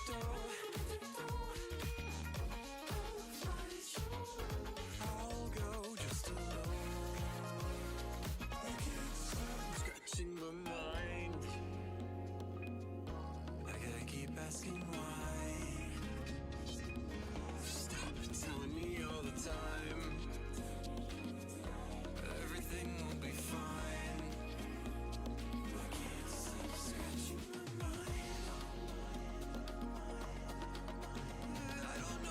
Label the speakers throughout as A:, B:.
A: door. I'll go just alone. I can't stop scratching my mind. I gotta keep asking why. Stop telling me all the time everything will be fine. I can't stop scratching my mind. I don't know.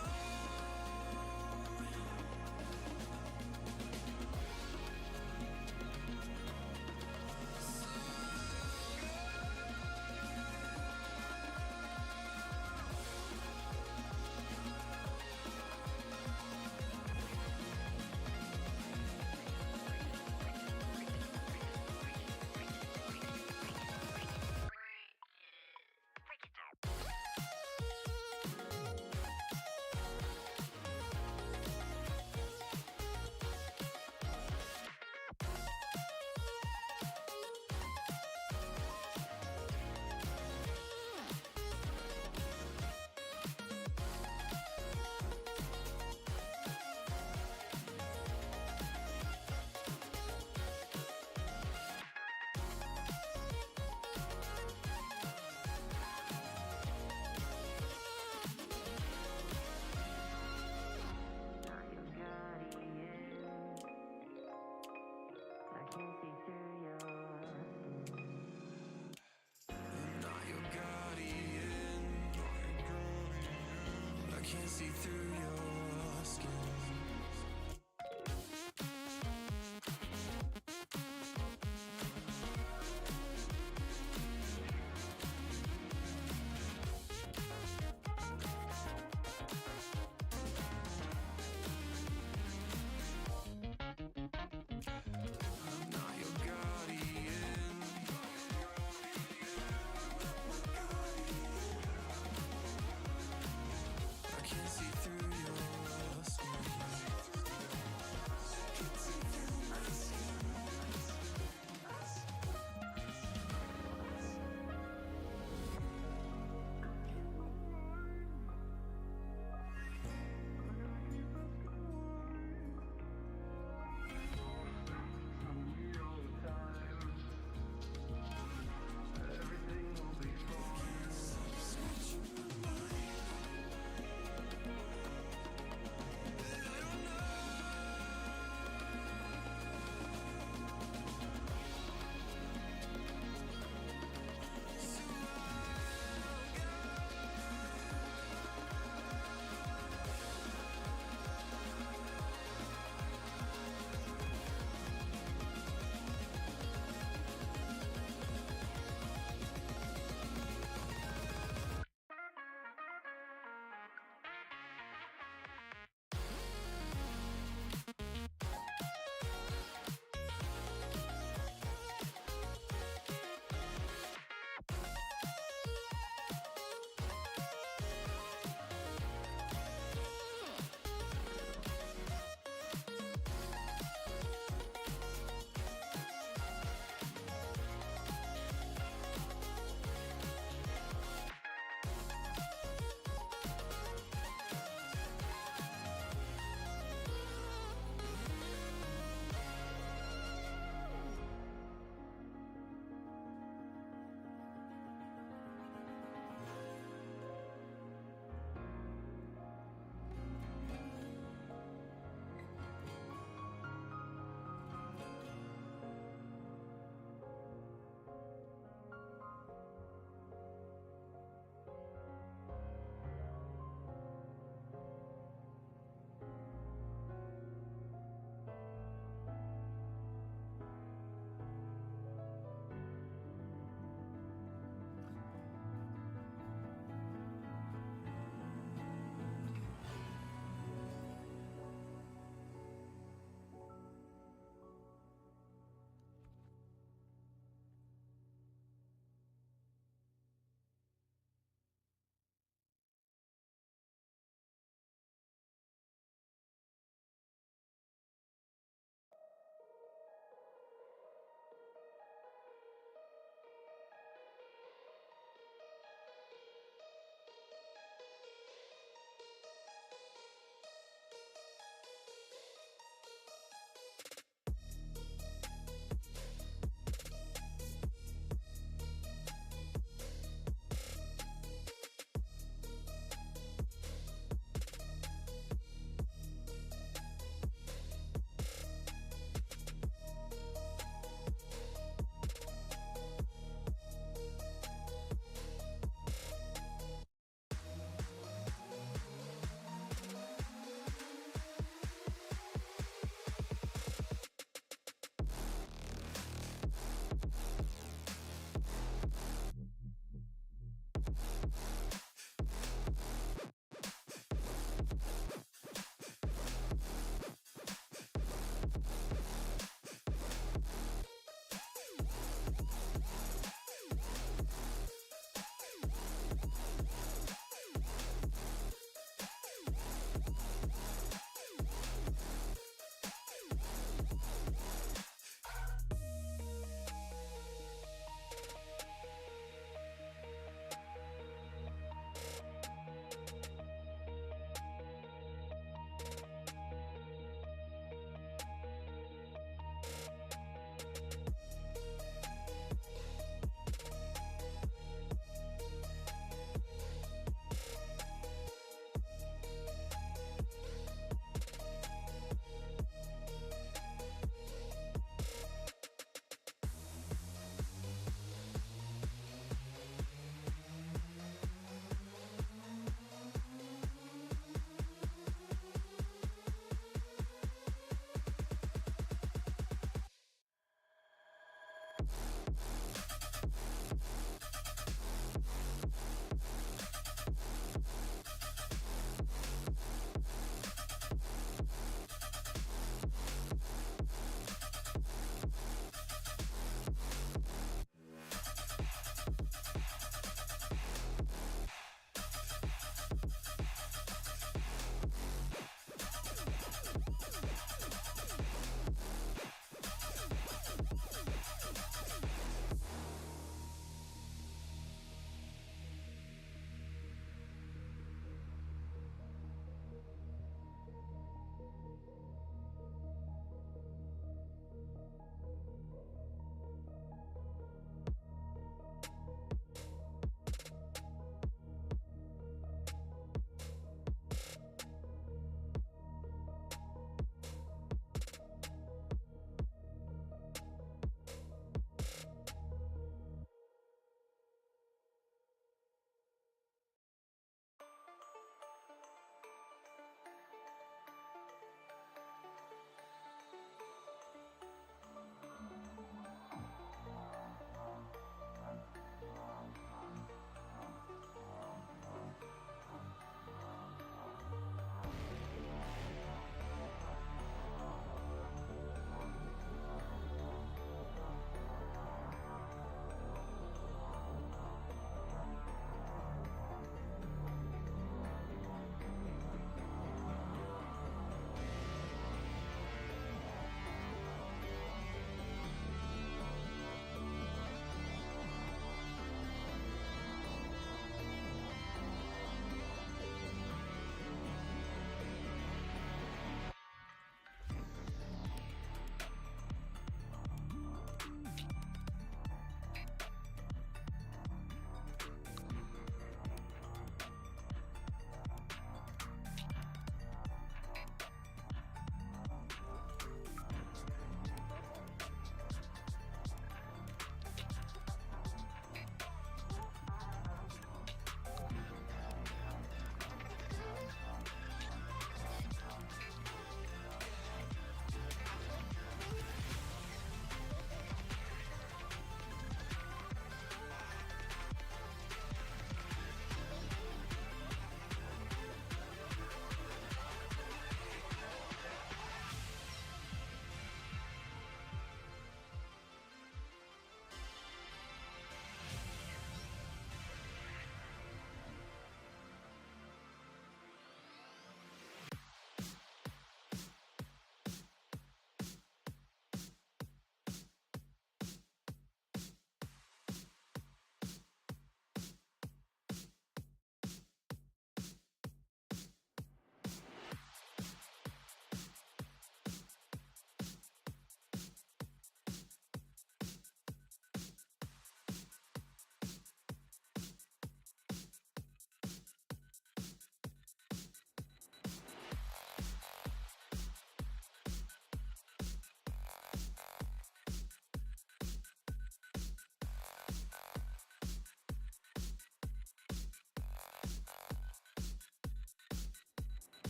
A: Not your guardian. I can't see through your skin. I'm not your guardian. I can't see through your skin.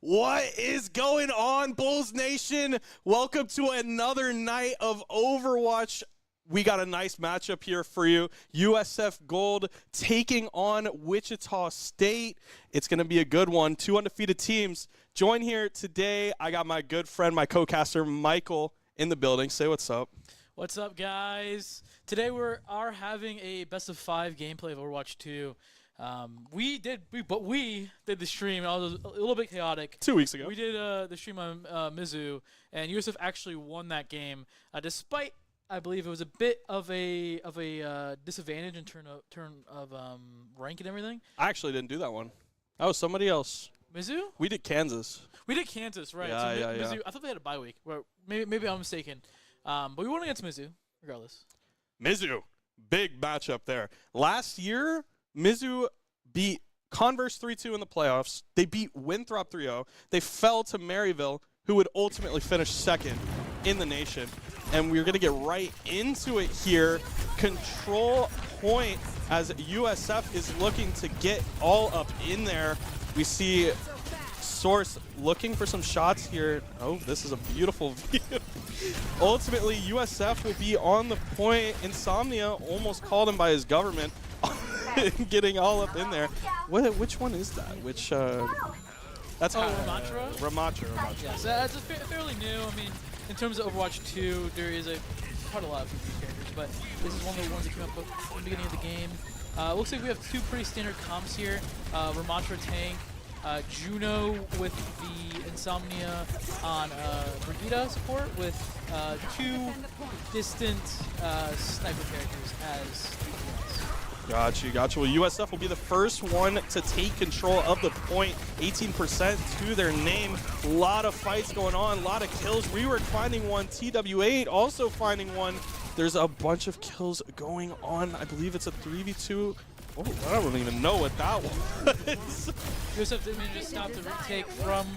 B: What is going on, Bulls Nation? Welcome to another night of Overwatch. We got a nice matchup here for you. USF Gold taking on Wichita State. It's going to be a good one. Two undefeated teams. Join here today. I got my good friend, my co-caster, Michael, in the building. Say what's up.
C: What's up, guys? Today we are having a best of 5 gameplay of Overwatch 2. We did the stream. It was a little bit chaotic.
B: 2 weeks ago.
C: We did the stream on Mizzou, and USF actually won that game, despite I believe it was a bit of a disadvantage in turn of rank and everything.
B: I actually didn't do that one. That was somebody else.
C: Mizzou?
B: We did Kansas.
C: We did Kansas, right?
B: Yeah,
C: so
B: yeah.
C: Mizzou, I thought they had a bye week. Well, maybe I'm mistaken. But we won against Mizzou, regardless.
B: Mizzou, big matchup there. Last year, Mizzou beat Converse 3-2 in the playoffs. They beat Winthrop 3-0. They fell to Maryville, who would ultimately finish second in the nation. And we're going to get right into it here. Control point as USF is looking to get all up in there. We see Source looking for some shots here. Oh, this is a beautiful view. Ultimately, USF will be on the point. Insomnia almost called him by his government. Getting all up in there. Which one is that? Which, that's
C: Ramatra?
B: Ramatra.
C: Yeah, so that's fairly new. I mean, in terms of Overwatch 2, there is quite a lot of these characters, but this is one of the ones that came up in the beginning of the game. Looks like we have 2 pretty standard comps here. Ramatra tank, Juno with the Insomnia on Brigida support with 2 distant sniper characters as DPS.
B: Gotcha. Well, USF will be the first one to take control of the point. 18% to their name. A lot of fights going on, a lot of kills. Rework finding one. TW8 also finding one. There's a bunch of kills going on. I believe it's a 3v2. Oh, I don't even know what that was.
C: USF did manage to stop the retake from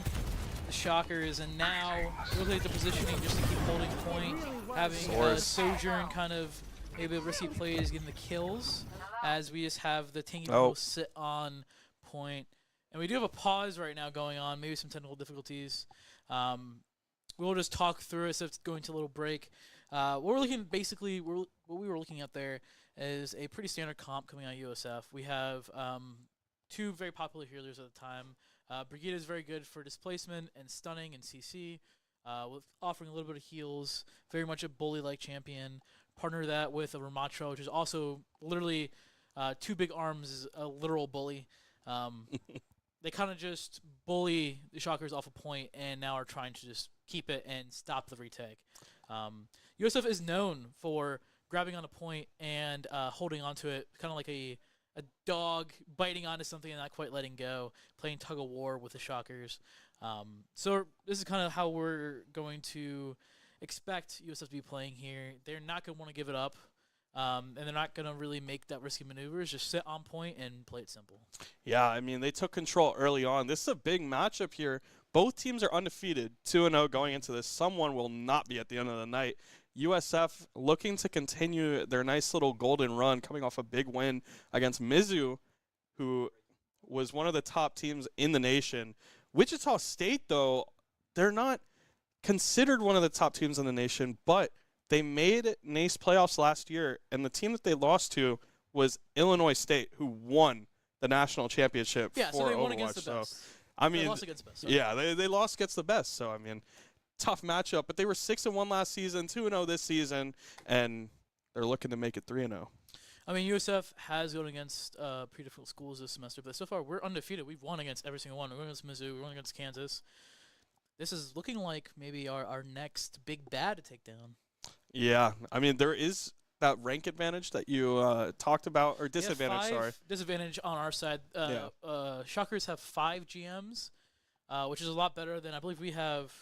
C: the Shockers, and now really the positioning just to keep holding point, having Sojourn kind of maybe risky plays, getting the kills, as we just have the tanky people sit on point. And we do have a pause right now going on, maybe some technical difficulties. We'll just talk through it, so it's going to a little break. What we were looking at there is a pretty standard comp coming out of USF. We have 2 very popular healers at the time. Brigida is very good for displacement and stunning and CC, with offering a little bit of heals, very much a bully-like champion. Partner that with a Ramatra, which is also literally 2 big arms, is a literal bully. They kind of just bully the Shockers off a point, and now are trying to just keep it and stop the retake. USF is known for grabbing on a point and holding onto it, kind of like a dog biting onto something and not quite letting go, playing tug-of-war with the Shockers. So this is kind of how we're going to expect USF to be playing here. They're not going to want to give it up, and they're not going to really make that risky maneuvers. Just sit on point and play it simple. Yeah,
B: I mean, they took control early on. This is a big matchup here. Both teams are undefeated, 2-0 going into this. Someone will not be at the end of the night. USF looking to continue their nice little golden run, coming off a big win against Mizzou, who was one of the top teams in the nation. Wichita State, though, they're not considered one of the top teams in the nation, but they made NACE playoffs last year, and the team that they lost to was Illinois State, who won the national championship for
C: so they
B: Overwatch.
C: won against the best.
B: I mean,
C: they lost against the best.
B: Yeah, they lost against the best. So I mean, tough matchup. But they were 6-1 last season, 2-0 this season, and they're looking to make it 3-0.
C: I mean, USF has gone against pretty difficult schools this semester, but so far we're undefeated. We've won against every single one. We won against Mizzou. We won against Kansas. This is looking like maybe our next big bad to take down.
B: Yeah, I mean, there is that rank advantage that you talked about, or disadvantage, sorry.
C: Disadvantage on our side. Shockers have 5 GMs, which is a lot better than I believe we have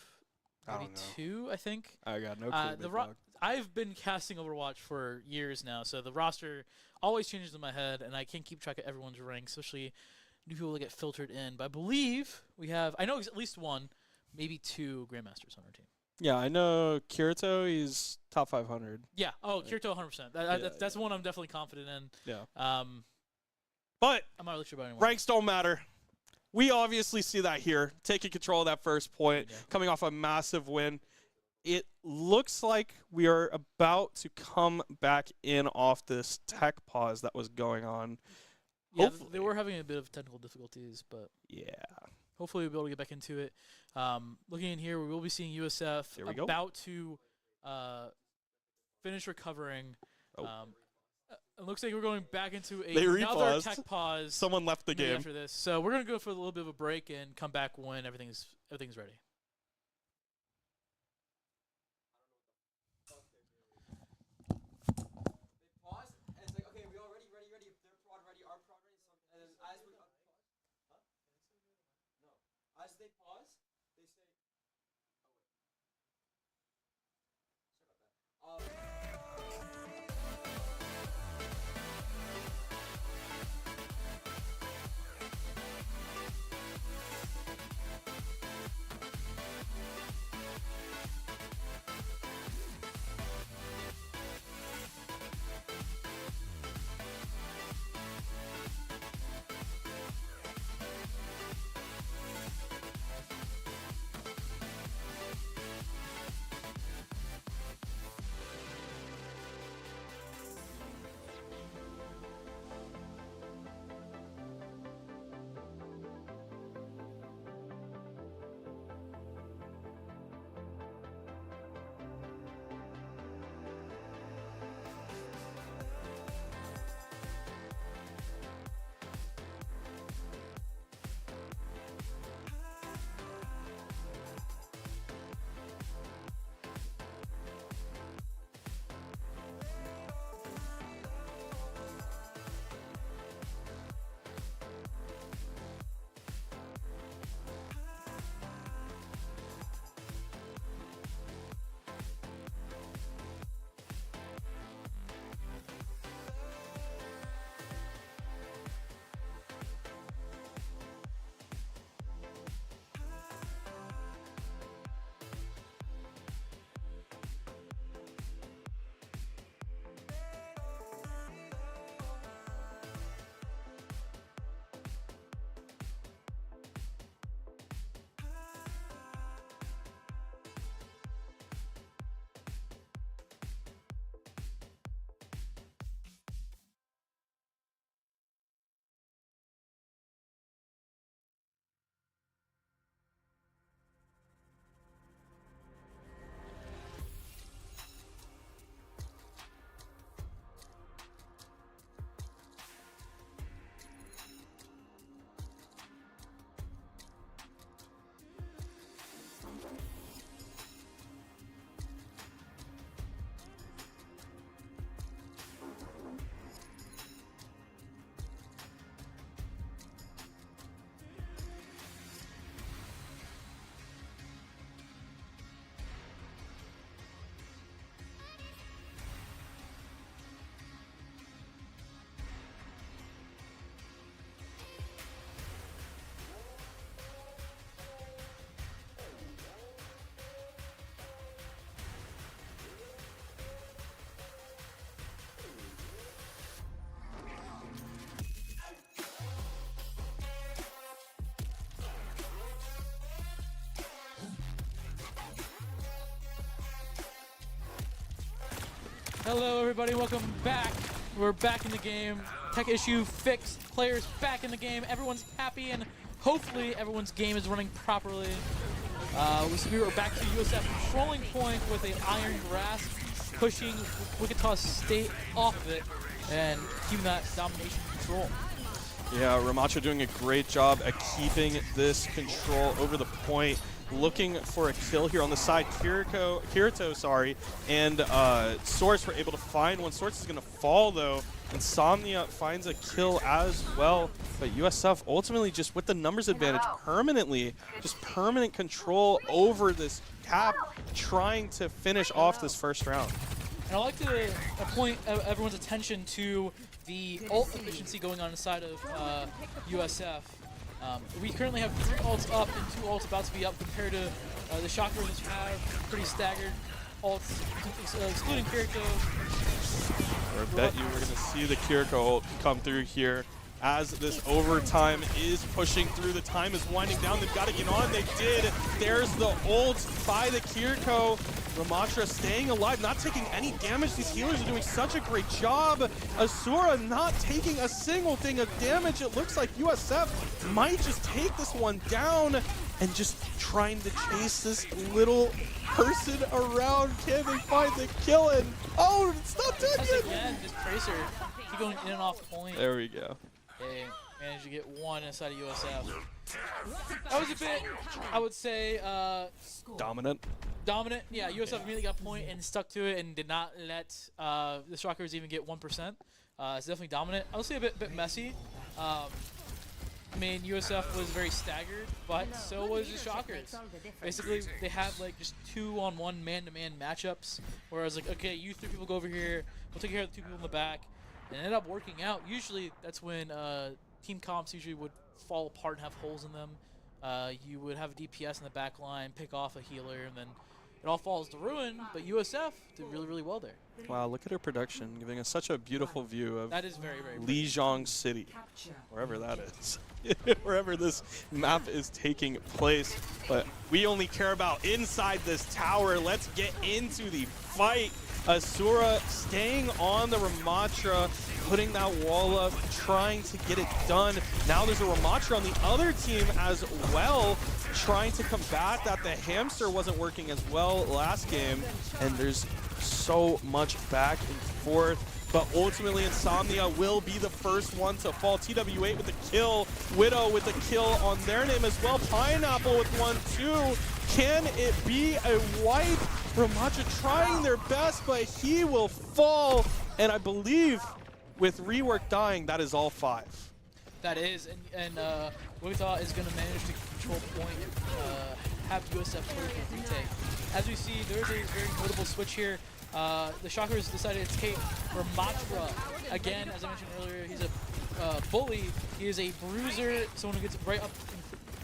C: maybe 2, I think.
B: I got no clue.
C: I've been casting Overwatch for years now, so the roster always changes in my head, and I can't keep track of everyone's rank, especially new people that get filtered in. But I believe I know at least 1, maybe 2 Grandmasters on our team.
B: Yeah, I know Kirito, he's top 500.
C: Yeah, Kirito 100%. That's one I'm definitely confident in.
B: Yeah. But
C: I'm not really sure about anyone.
B: Ranks don't matter. we obviously see that here, taking control of that first point, coming off a massive win. It looks like we are about to come back in off this tech pause that was going on.
C: Yeah,
B: Hopefully.
C: they were having a bit of technical difficulties, but
B: Yeah.
C: hopefully we'll be able to get back into it. Looking in here, we will be seeing USF
B: Here we go.
C: about to finish recovering.
B: Oh.
C: It looks like we're going back into
B: They
C: another
B: repaused.
C: tech pause.
B: Someone left the
C: maybe
B: game.
C: after this. So we're going to go for a little bit of a break and come back when everything's ready.
D: Pause, and it's like, okay, we all ready? They're prod ready, our prod ready, and then as we huh? No. As they pause, they say sorry about that.
C: Hello, everybody. Welcome back. We're back in the game. Tech issue fixed. Players back in the game. Everyone's happy, and hopefully everyone's game is running properly. We were back to USF controlling point with an iron grasp, pushing Wichita State off of it and keeping that domination control.
B: Yeah, Ramacho doing a great job at keeping this control over the point. Looking for a kill here on the side. Kirito, and Source were able to find one. Source is going to fall, though. Insomnia finds a kill as well. But USF ultimately just with the numbers advantage permanently, just permanent control over this cap, trying to finish off this first round.
C: And I'd like to point everyone's attention to the ult efficiency going on inside of USF. We currently have 3 ults up and 2 ults about to be up compared to the Shockers, which have pretty staggered ults, excluding Kirito.
B: I bet you we're going to see the Kiriko ult come through here. as this overtime is pushing through. The time is winding down. They've got to get on. They did. There's the ult by the Kiriko. Ramatra staying alive, not taking any damage. These healers are doing such a great job. Asura not taking a single thing of damage. It looks like USF might just take this one down and just trying to chase this little person around. Can they find the kill? And oh, it's not done
C: Once
B: yet.
C: again, just Tracer keep going in and off point.
B: There we go.
C: They managed to get one inside of USF. That was a bit, I would say,
B: Dominant.
C: dominant. Yeah, USF immediately got a point and stuck to it and did not let the Shockers even get 1%. It's definitely dominant. I would say a bit messy. I mean, USF was very staggered, but so was the Shockers. Basically, they had like just 2-on-1 man-to-man matchups, whereas like, okay, you 3 people go over here, we'll take care of the 2 people in the back, and it ended up working out. Usually, that's when team comps usually would fall apart and have holes in them. You would have a DPS in the back line, pick off a healer, and then it all falls to ruin. But USF did really, really well there.
B: Wow, look at her production, giving us such a beautiful view of
C: That is very, very pretty.
B: Lijiang City, wherever that is, wherever this map is taking place. But we only care about inside this tower. Let's get into the fight. Asura staying on the Ramatra, putting that wall up, trying to get it done. Now there's a Ramatra on the other team as well, trying to combat that. The hamster wasn't working as well last game, and there's so much back and forth. But ultimately, Insomnia will be the first one to fall. TW8 with the kill. Widow with the kill on their name as well. Pineapple with 1, 2. Can it be a wipe? Ramatra trying their best, but he will fall. And I believe with Rework dying, that is all 5.
C: That is, and Wichita is going to manage to control point and have USF clear for retake. As we see, there's a very notable switch here. The Shockers decided to take Ramatra. Again, as I mentioned earlier, he's a bully. He is a bruiser, someone who gets right up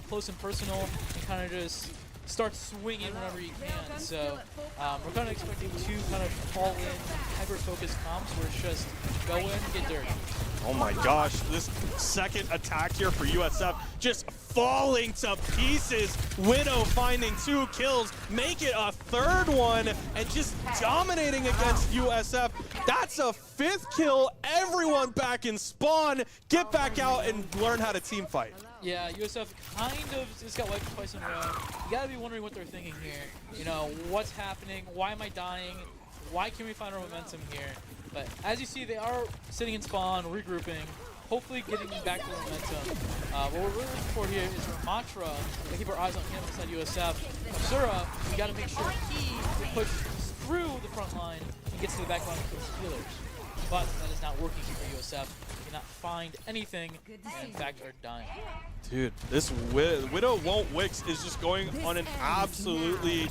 C: close and personal and kind of just starts swinging whenever he can. So we're kind of expecting 2 kind of all-in, hyper-focused comps where it's just go in, get dirty.
B: Oh my gosh, this second attack here for USF just falling to pieces. Widow finding 2 kills, make it a 3rd one, and just dominating against USF. That's a 5th kill. Everyone back in spawn. Get back out and learn how to team fight.
C: Yeah, USF kind of just got wiped twice in a row. You gotta be wondering what they're thinking here. You know, what's happening? Why am I dying? Why can't we find our momentum here? But as you see, they are sitting in spawn, regrouping, hopefully getting back to the momentum. What we're really looking for here is Ramatra. We keep our eyes on him inside USF. Asura, we gotta make sure he pushes through the front line and gets to the back line with those healers. But that is not working for USF. They cannot find anything, and in fact are dying.
B: Dude, this Widow Won't Wix is just going on an absolutely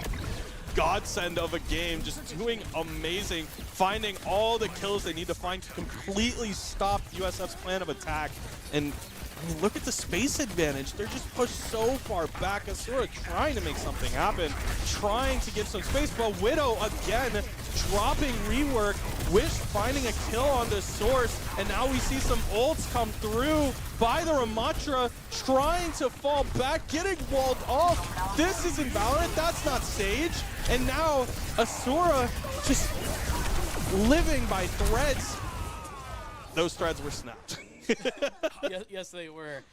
B: godsend of a game, just doing amazing, finding all the kills they need to find to completely stop USF's plan of attack. And I mean, look at the space advantage. They're just pushed so far back. Asura trying to make something happen, trying to get some space, but Widow again dropping Rework. Wish finding a kill on the source, and now we see some ults come through by the Ramatra, trying to fall back, getting walled off. This isn't Valorant, that's not Sage. And now Asura just living by threads. Those threads were snapped.
C: Yes, they were.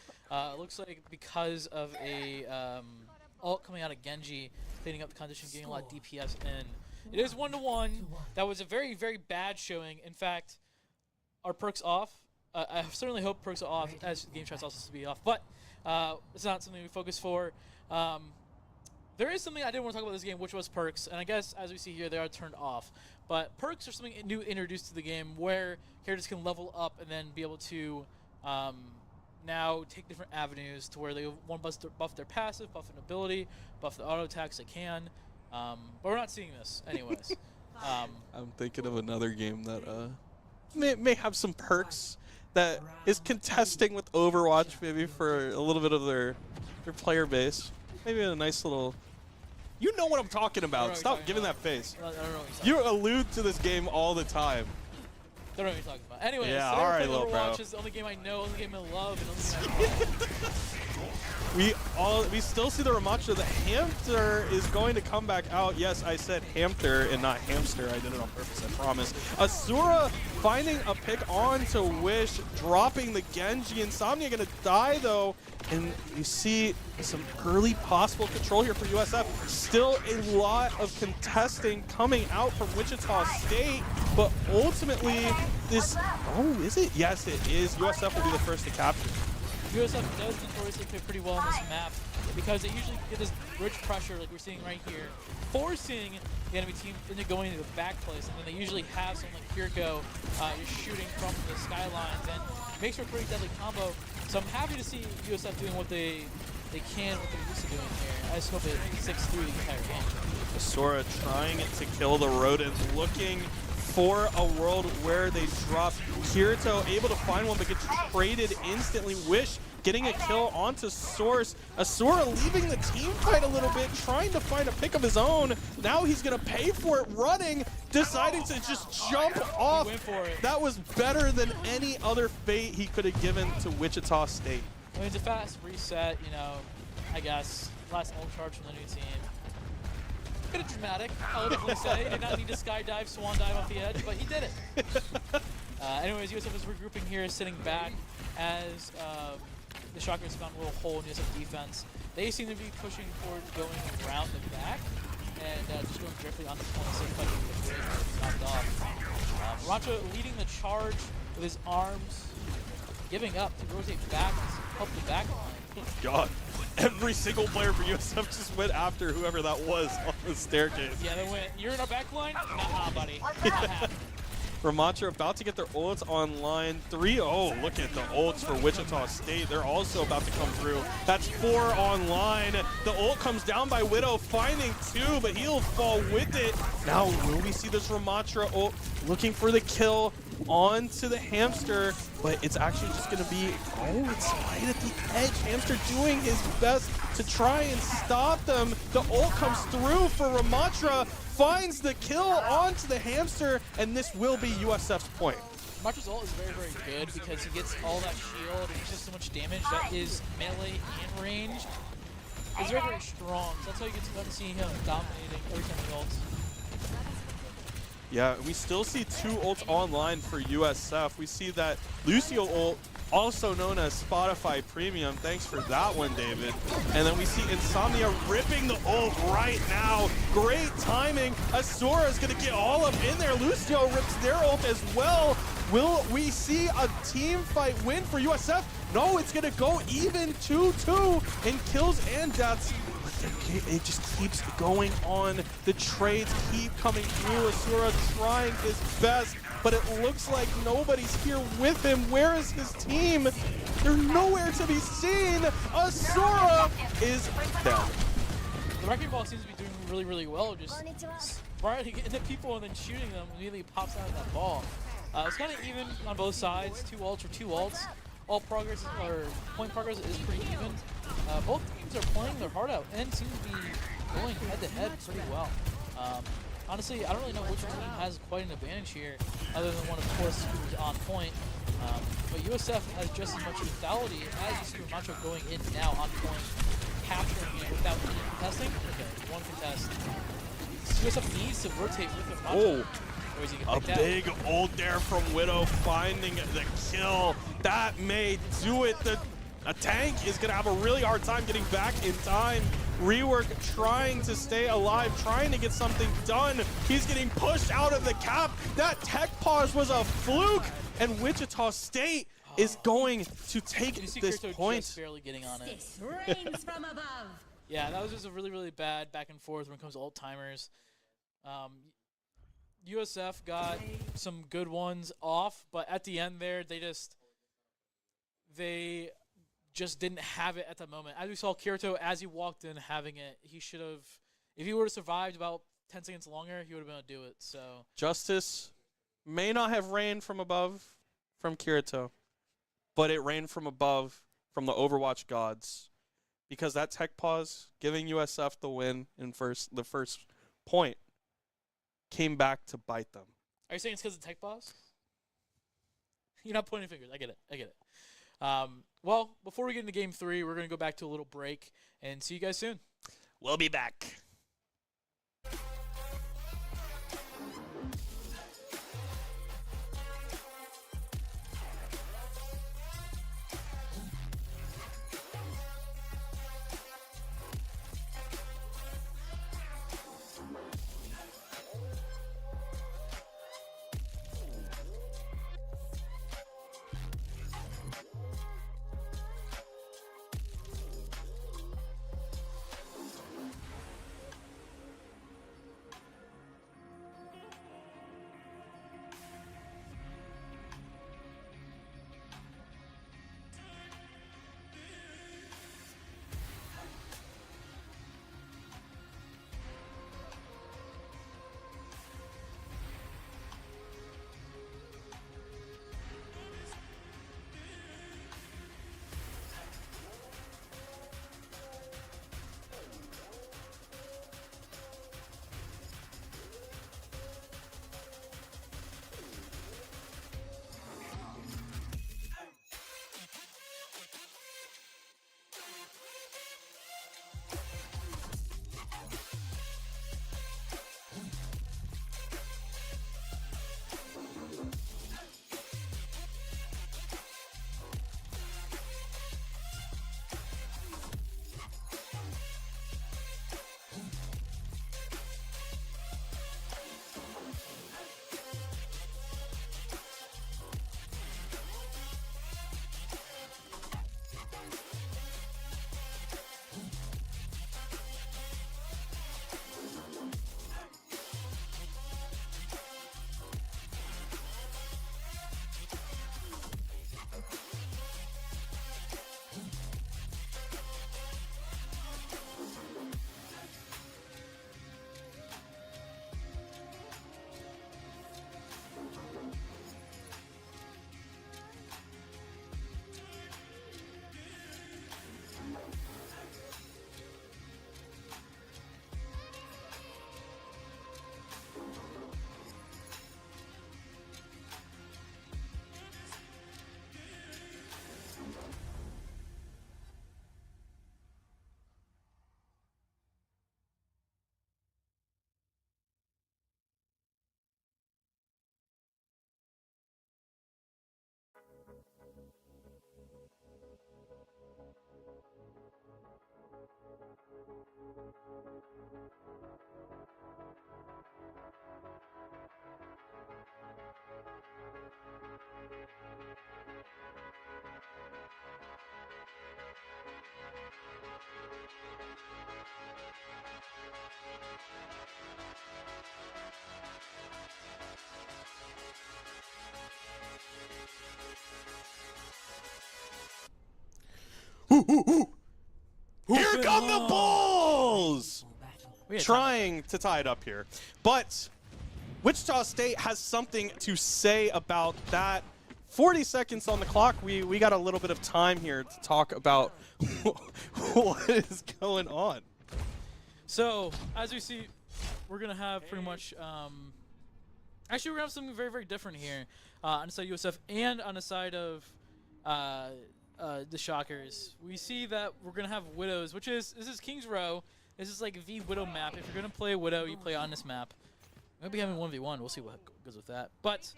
C: Looks like because of a ult coming out of Genji, cleaning up the condition, getting a lot of DPS in. It is 1-1. That was a very, very bad showing. In fact, are perks off? I certainly hope perks are off, as the game tries also to be off. But it's not something we focus for. There is something I did want to talk about this game, which was perks. And I guess, as we see here, they are turned off. But perks are something new introduced to the game where characters can level up and then be able to now take different avenues to where they want to buff their passive, buff an ability, buff the auto attacks they can. But we're not seeing this anyways.
B: I'm thinking of another game that may have some perks that is contesting with Overwatch, maybe for a little bit of their player base. Maybe a nice little... You know what I'm talking about. Stop giving that face.
C: I don't know what you're talking
B: You allude to this game all the time.
C: Don't know what you're talking about. Anyways,
B: Yeah,
C: today we're
B: alright,
C: playing
B: little bro.
C: Overwatch. Is the only game I know, only game I love, and only game I play.
B: We still see the Ramacho. The hamster is going to come back out. Yes, I said hamster and not hamster. I did it on purpose, I promise. Asura finding a pick on to Wish, dropping the Genji. Insomnia gonna die though. And you see some early possible control here for USF. Still a lot of contesting coming out from Wichita State, but ultimately this, oh, is it? Yes, it is. USF will be the first to capture.
C: USF does notoriously play pretty well on this map because they usually get this rich pressure like we're seeing right here, forcing the enemy team into going into the back place, and then they usually have someone like Kirko just shooting from the skylines, and makes for a pretty deadly combo. So I'm happy to see USF doing what they can, what they're used to doing here. I just hope it sticks through the entire game.
B: Asura trying to kill the rodent, looking for a world where they drop. Kirito able to find one but gets traded instantly. Wish getting a kill onto Source. Asura leaving the team fight a little bit, trying to find a pick of his own. Now he's gonna pay for it, running, deciding to just jump off.
C: He went for it.
B: That was better than any other fate he could have given to Wichita State.
C: I mean, it's a fast reset, you know, I guess. Last ult charge from the new team. Bit of dramatic, I would definitely say. He did not need to skydive, swan dive off the edge, but he did it. Anyways, USF is regrouping here, sitting back as the Shockers found a little hole in USF defense. They seem to be pushing forward, going around the back, and just going directly on the point, so fighting with the bridge, knocked off. Rancho leading the charge with his arms, giving up to rotate back, help the back line.
B: God, every single player for USF just went after whoever that was on the staircase.
C: Yeah, they went, you're in our back line? Nah, buddy. Not happening.
B: Ramacho about to get their ults online. 3-0. Look at the ults for Wichita State. They're also about to come through. That's 4 online. The ult comes down by Widow, finding 2, but he'll fall with it. Now, will we see this Ramacho ult looking for the kill onto the hamster? But it's actually just going to be, oh, it's right at the edge. Hamster doing his best to try and stop them. The ult comes through for Ramatra, finds the kill onto the hamster, and this will be USF's point.
C: Ramatra's ult is very, very good because he gets all that shield and just so much damage that is melee and range. It's very, very strong. So that's how you get to see him dominating every time he ults.
B: Yeah, we still see 2 ults online for USF. We see that Lucio ult, also known as Spotify Premium. Thanks for that one, David. And then we see Insomnia ripping the ult right now. Great timing. Asura is going to get all up in there. Lucio rips their ult as well. Will we see a team fight win for USF? No, it's going to go even 2-2 in kills and deaths. It just keeps going on. The trades keep coming through. Asura trying his best, but it looks like nobody's here with him. Where is his team? They're nowhere to be seen. Asura is dead.
C: The wrecking ball seems to be doing really, really well. Just spiraling into people and then shooting them immediately pops out of that ball. It's kind of even on both sides. 2 ults or 2 ults. All progress, or point progress, is pretty even. Both teams are playing their heart out and seem to be going head-to-head pretty well. Honestly, I don't really know which team has quite an advantage here, other than one, of course, who's on point. But USF has just as much lethality as you see Ramacho going in now on point, capturing it without any contesting. Okay, 1 contest. USF needs to rotate with Ramacho.
B: Oh, a big ult there from Widow, finding the kill. That may do it. A tank is going to have a really hard time getting back in time. Rework trying to stay alive, trying to get something done. He's getting pushed out of the cap. That tech pause was a fluke, and Wichita State is going to take this point.
C: Just barely getting on it.
E: Rains from above.
C: Yeah, that was just a really, really bad back and forth when it comes to ult timers. USF got some good ones off, but at the end there, they just didn't have it at the moment. As we saw Kirito, as he walked in having it, he should have, if he would have survived about 10 seconds longer, he would have been able to do it. So
B: Justice may not have rained from above from Kirito, but it rained from above from the Overwatch gods, because that tech pause giving USF the win in the first point came back to bite them.
C: Are you saying it's because of tech boss? You're not pointing fingers. I get it. I get it. Well, before we get into Game 3, we're going to go back to a little break and see you guys soon.
B: We'll be back. Here come the Bulls! Trying to tie it up here. But Wichita State has something to say about that. 40 seconds on the clock. We got a little bit of time here to talk about what is going on.
C: So, as we see, we're going to have pretty much... actually, we're going to have something very, very different here on the side of USF and on the side of the Shockers. We see that we're going to have Widows, which is... This is King's Row. This is like the Widow map. If you're going to play Widow, you play on this map. Maybe having 1v1. We'll see what goes with that. But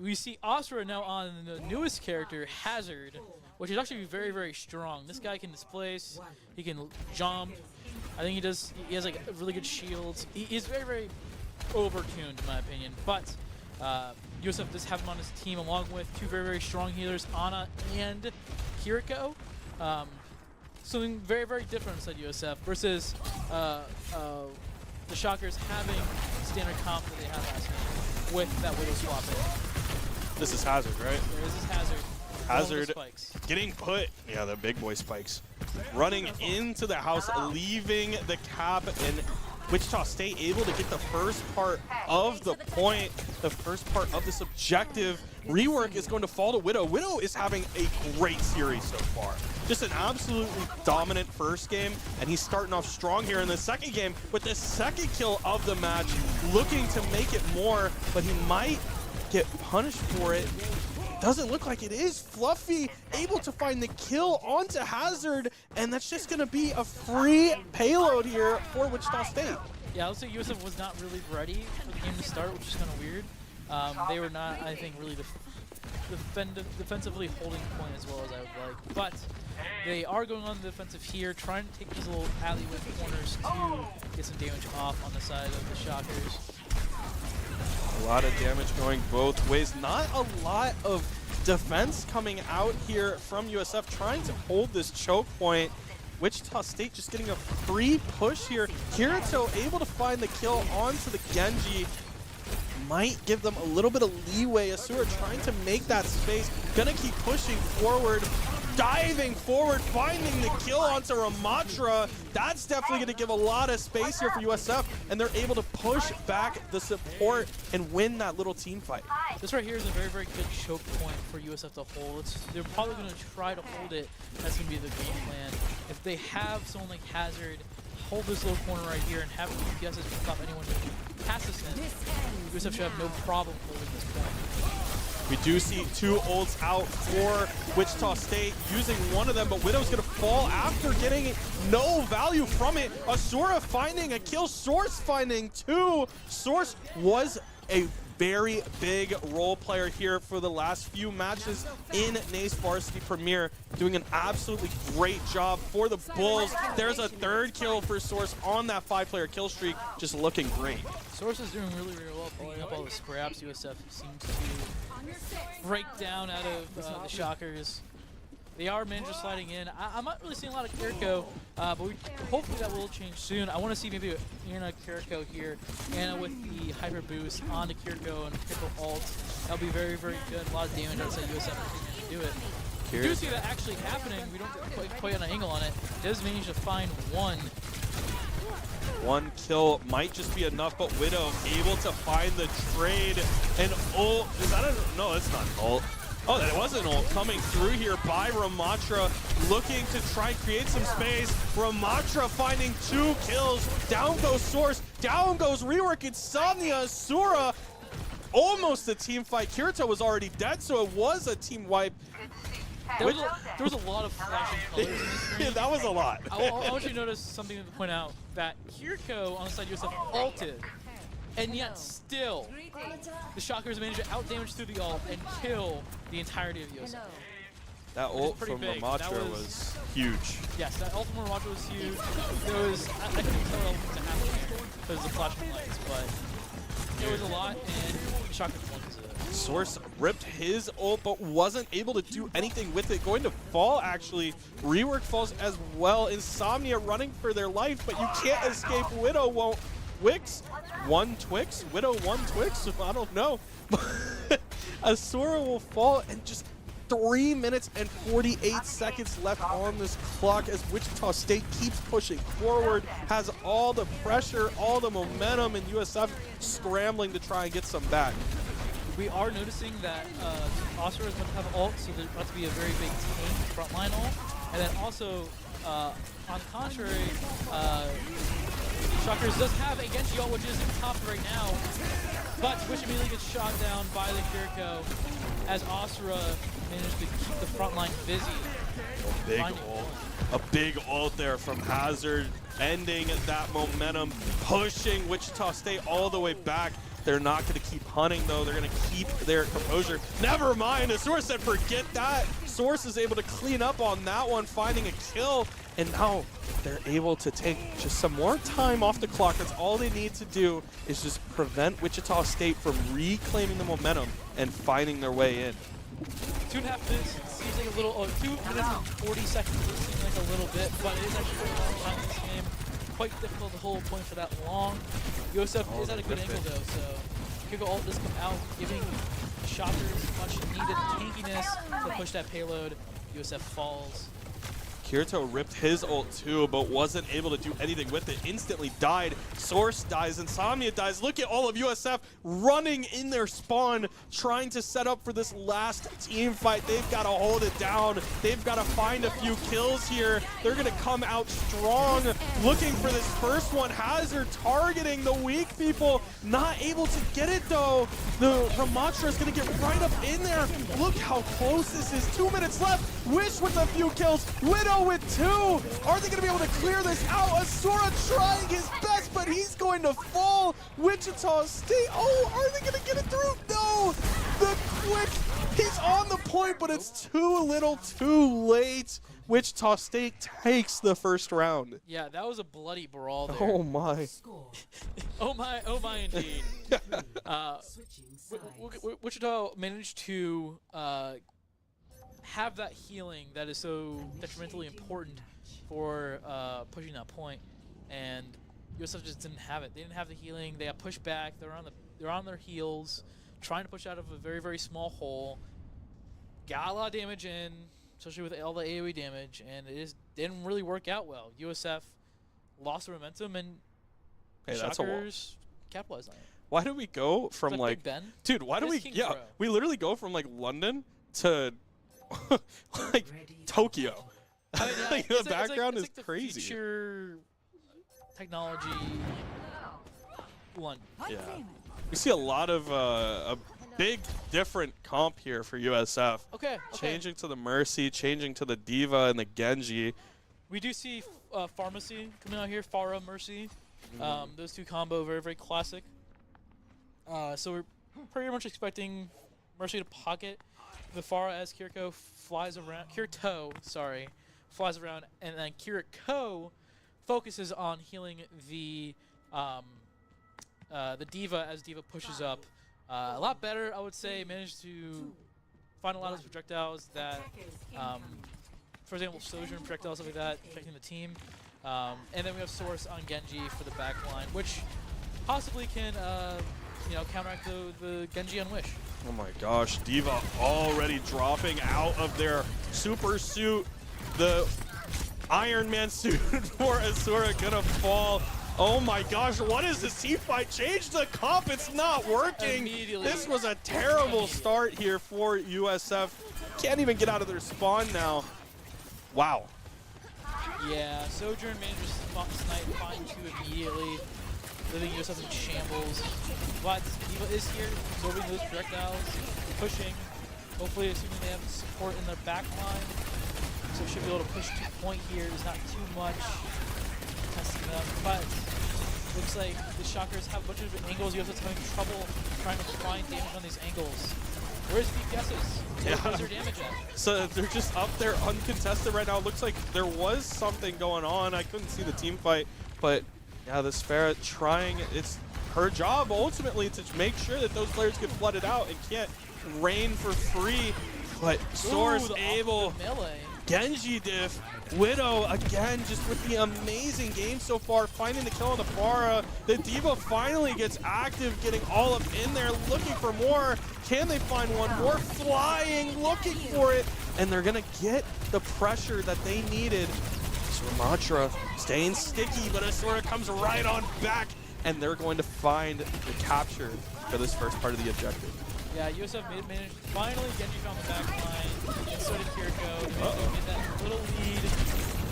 C: we see Asura now on the newest character, Hazard, which is actually very, very strong. This guy can displace. He can jump. I think he does. He has like really good shields. He's very, very overtuned in my opinion. But USF does have him on his team along with two very, very strong healers, Ana and Kiriko. Something very, very different inside USF versus the Shockers having standard comp that they had last game with that Widow swap in.
B: This is Hazard, right?
C: Yeah, this is Hazard.
B: Hazard
C: Spikes.
B: getting put. Yeah, the big boy spikes. Running into the house, leaving the cap, and Wichita State able to get the first part of the point, the first part of this objective. Rework is going to fall to Widow. Widow is having a great series so far. Just an absolutely dominant first game, and he's starting off strong here in the second game with the second kill of the match, looking to make it more, but he might get punished for it. doesn't look like it is. Fluffy able to find the kill onto Hazard, and that's just going to be a free payload here for Wichita State.
C: Yeah, I would say USF was not really ready for the game to start, which is kind of weird. They were not, I think, really defensively holding point as well as I would like. But they are going on the defensive here, trying to take these little alleyway corners to get some damage off on the side of the Shockers.
B: A lot of damage going both ways. Not a lot of defense coming out here from USF, trying to hold this choke point. Wichita State just getting a free push here. Kirito able to find the kill onto the Genji. Might give them a little bit of leeway. Asura trying to make that space. Gonna keep pushing forward. Diving forward, finding the kill onto Ramatra. That's definitely going to give a lot of space here for USF, and they're able to push back the support and win that little team fight.
C: This right here is a very, very good choke point for USF to hold. They're probably going to try to hold it. That's going to be the game plan. If they have someone like Hazard hold this little corner right here and have DPSs to stop anyone who passes him, USF should have no problem holding this point.
B: We do see 2 ults out for Wichita State, using one of them, but Widow's going to fall after getting no value from it. Asura finding a kill, Source finding 2. Source was a very big role player here for the last few matches in NACE Varsity Premier, doing an absolutely great job for the Bulls. There's a 3rd kill for Source on that 5-player kill streak, just looking great.
C: Source is doing really, really well, picking up all the scraps. USF seems to break down out of the Shockers. They are managed sliding in. I'm not really seeing a lot of Kiriko, but hopefully that will change soon. I want to see maybe Anna Kiriko here. Anna with the hyper boost onto Kiriko and Kiriko ult. That'll be very, very good. A lot of damage outside USF to do it. We do see that actually happening. We don't get quite an angle on it. Does manage to find one.
B: 1 kill might just be enough, but Widow able to find the trade. And ult, is that a, no, it's not an ult. Oh, that was an ult coming through here by Ramatra, looking to try and create some space. Ramatra finding 2 kills. Down goes Source, down goes Rework. Insomnia, Asura, almost a team fight. Kirito was already dead, so it was a team wipe.
C: There was a lot of flashing colors in this screen.
B: Yeah, that was a lot.
C: I want you to notice something to point out, that Kiriko on the side of USF ulted, and yet still, the Shockers managed to outdamage through the ult and kill the entirety of USF.
B: That ult
C: pretty
B: from
C: big.
B: Ramatra was huge.
C: Yes, that ult from Ramatra was huge. There was, I couldn't tell what was happening because of the flashing lights, but there was a lot, and the Shockers won because of it.
B: Source ripped his ult, but wasn't able to do anything with it. Going to fall, actually. Rework falls as well. Insomnia running for their life, but you can't escape. Widow won't. Wix, 1 Twix. Widow, 1 Twix. I don't know. Asura will fall, and just 3 minutes and 48 seconds left on this clock as Wichita State keeps pushing forward, has all the pressure, all the momentum, and USF scrambling to try and get some back.
C: We are noticing that Asura is going to have ult, so there's about to be a very big tank frontline ult. And then also, on the contrary, Shockers does have a Genji ult, which is top right now, but which immediately gets shot down by the Kiriko as Asura managed to keep the frontline busy.
B: A big ult there from Hazard, ending that momentum, pushing Wichita State all the way back. They're not going to keep hunting, though. They're going to keep their composure. Never mind. As Source said, forget that. Source is able to clean up on that one, finding a kill. And now they're able to take just some more time off the clock. That's all they need to do is just prevent Wichita State from reclaiming the momentum and finding their way in.
C: 2.5 minutes seems like a little, 2 minutes and 40 seconds seems like a little bit, but it is actually a long time in this game. Quite difficult to hold point for that long. USF is at a good angle though, so Kiriko ult does come out, giving Shockers much needed tankiness to push that payload. USF falls.
B: Kirito ripped his ult too, but wasn't able to do anything with it. Instantly died. Source dies. Insomnia dies. Look at all of USF running in their spawn, trying to set up for this last team fight. They've got to hold it down. They've got to find a few kills here. They're going to come out strong, looking for this first one. Hazard targeting the weak people. not able to get it though. The Ramatra is going to get right up in there. Look how close this is. 2 minutes left. Wish with a few kills. Widow with 2. Are they going to be able to clear this out? Asura trying his best, but he's going to fall. Wichita State. Oh, are they going to get it through? No. The quick. He's on the point, but it's too little, too late. Wichita State takes the first round.
C: Yeah, that was a bloody brawl there.
B: Oh my.
C: Oh my indeed. Wichita managed to have that healing that is so detrimentally important for pushing that point, and USF just didn't have it. They didn't have the healing. They got pushed back. They're on their heels, trying to push out of a very, very small hole. Got a lot of damage in, especially with all the AoE damage, and it just didn't really work out well. USF lost the momentum, and Shockers capitalized on it.
B: Why do we go from
C: Big
B: like,
C: Ben?
B: dude? Why do we?
C: King
B: Yeah,
C: Pro.
B: we literally go from like London to like Tokyo.
C: I mean, yeah,
B: Like, the background
C: it's
B: is
C: like the
B: crazy.
C: Future technology one.
B: Yeah, we see a lot of a big different comp here for USF.
C: Okay.
B: Changing to the Mercy, changing to the Diva and the Genji.
C: We do see Pharmacy coming out here, Pharah, Mercy. Those two combo, very, very classic. So we're pretty much expecting Mercy to pocket the Pharah as Kiriko flies around. Kirito, sorry, flies around, and then Kiriko focuses on healing the Diva as Diva pushes up. A lot better, I would say. Managed to find a lot of projectiles that, for example, Sojourn projectiles, stuff like that, affecting the team. And then we have Source on Genji for the back line, which possibly can, counteract the Genji on Wish.
B: Oh my gosh, Diva already dropping out of their super suit. The Iron Man suit for Asura gonna fall. Oh my gosh, what is this team fight? Change the comp, it's not working.
C: Immediately.
B: This was a terrible start here for USF. Can't even get out of their spawn now. Wow.
C: Yeah, Sojourn managed to snipe Fine 2 immediately, leaving USF in shambles. But Diva is here, absorbing those projectiles, pushing. Hopefully, assuming they have support in their back line. So should be able to push to point here. There's not too much testing them, but looks like the Shockers have a bunch of angles. USF's having trouble trying to find damage on these angles. Where's the guesses? Where's their damage at?
B: So they're just up there uncontested right now. Looks like there was something going on. I couldn't see the team fight, but yeah, the Sparrow trying. It's her job ultimately to make sure that those players get flooded out and can't rain for free. But Source able.
C: Melee.
B: Genji diff. Widow again, just with the amazing game so far, finding the kill on the Pharah. The Diva finally gets active, getting all up in there, looking for more. Can they find one more? Flying, looking for it, and they're gonna get the pressure that they needed. Ramatra staying sticky, but Asura comes right on back, and they're going to find the capture for this first part of the objective.
C: Yeah, USF managed finally Genji found the back line, and so did Kiriko. They made that little lead.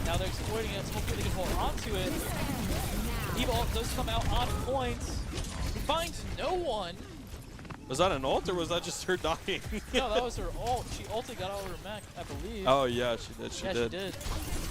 C: Now they're exploiting it, so hopefully they can hold onto it. Diva does come out on point. Finds no one.
B: Was that an ult, or was that just her dying?
C: No, that was her ult. She ulted, got out of her mech, I believe.
B: Oh yeah, she did. She did.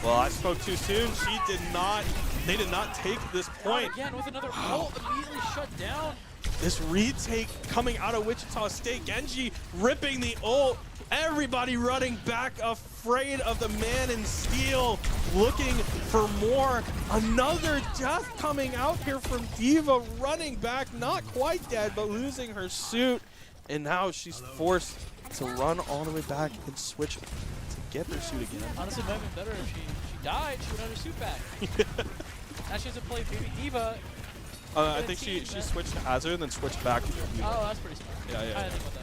B: Well, I spoke too soon. She did not. They did not take this point.
C: Again with another ult, immediately shut down.
B: This retake coming out of Wichita State. Genji ripping the ult. Everybody running back, afraid of the man in steel, looking for more. Another death coming out here from Diva, running back, not quite dead, but losing her suit. And now she's forced to run all the way back and switch to get her suit again.
C: Honestly, it might have been better if she died, she would have her suit back. Now she has to play Baby Diva.
B: I think she switched to Hazard and then switched back to Diva.
C: Oh, that's pretty smart.
B: Yeah.
C: I didn't think about that.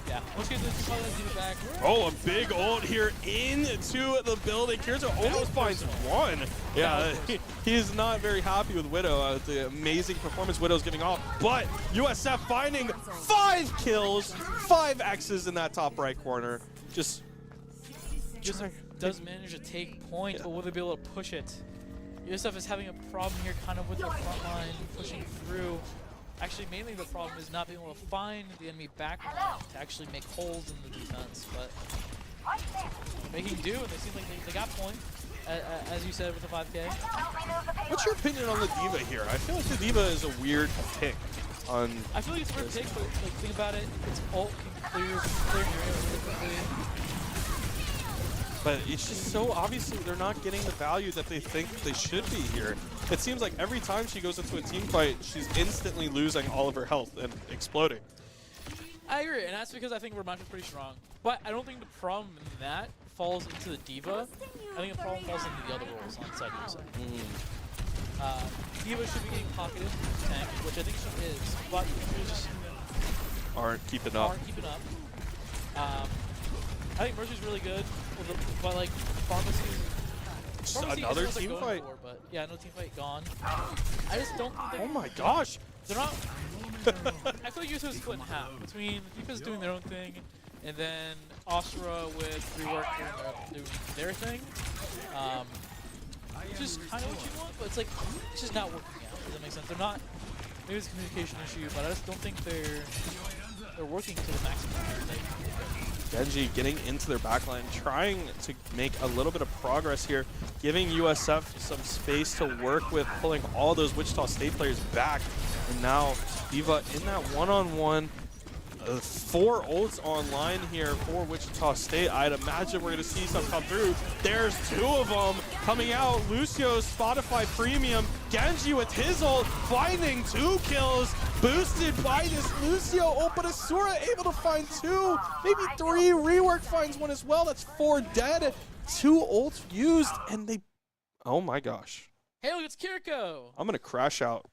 C: Yeah, let's get this Diva back.
B: Oh, a big ult here into the building. Kirito almost finds one. Yeah, he is not very happy with Widow. The amazing performance Widow's giving off. But USF finding 5 kills, 5 X's in that top right corner. Just
C: does manage to take point, but will they be able to push it? USF is having a problem here kind of with their front line pushing through. Actually, mainly the problem is not being able to find the enemy backline to actually make holes in the defense. But making do, and they seem like they got point, as you said with the 5K.
B: What's your opinion on the D.Va here? I feel like the D.Va is a weird pick.
C: I feel like it's a weird pick, but like think about it, its ult can clear your area really quickly.
B: But it's just so obviously they're not getting the value that they think they should be here. It seems like every time she goes into a team fight, she's instantly losing all of her health and exploding.
C: I agree, and that's because I think Ramattra's pretty strong. But I don't think the problem in that falls into the D.Va. I think the problem falls into the other roles on side USF. D.Va should be getting pocketed tank, which I think she is, but just
B: Aren't keeping up.
C: I think Mercy's really good, but like Pharmacy
B: Another team fight.
C: But yeah, no team fight gone. I just don't think
B: Oh my gosh.
C: they're not. I feel like USF is split in half between D.Va's doing their own thing, and then Asura with rework doing their thing. Which is kind of what you want, but it's like it's just not working out. Does that make sense? They're not. Maybe it's a communication issue, but I just don't think they're working to the maximum.
B: Genji getting into their backline, trying to make a little bit of progress here, giving USF some space to work with, pulling all those Wichita State players back. And now D.Va in that one-on-one. 4 ults online here for Wichita State. I'd imagine we're going to see some come through. There's 2 of them coming out. Lucio's Spotify Premium. Genji with his ult, finding 2 kills. Boosted by this Lucio ult, but Asura able to find 2, maybe 3. Rework finds 1 as well. That's 4 dead. 2 ults used, and they... Oh my gosh.
C: Hey, look, it's Kiriko.
B: I'm going to crash out.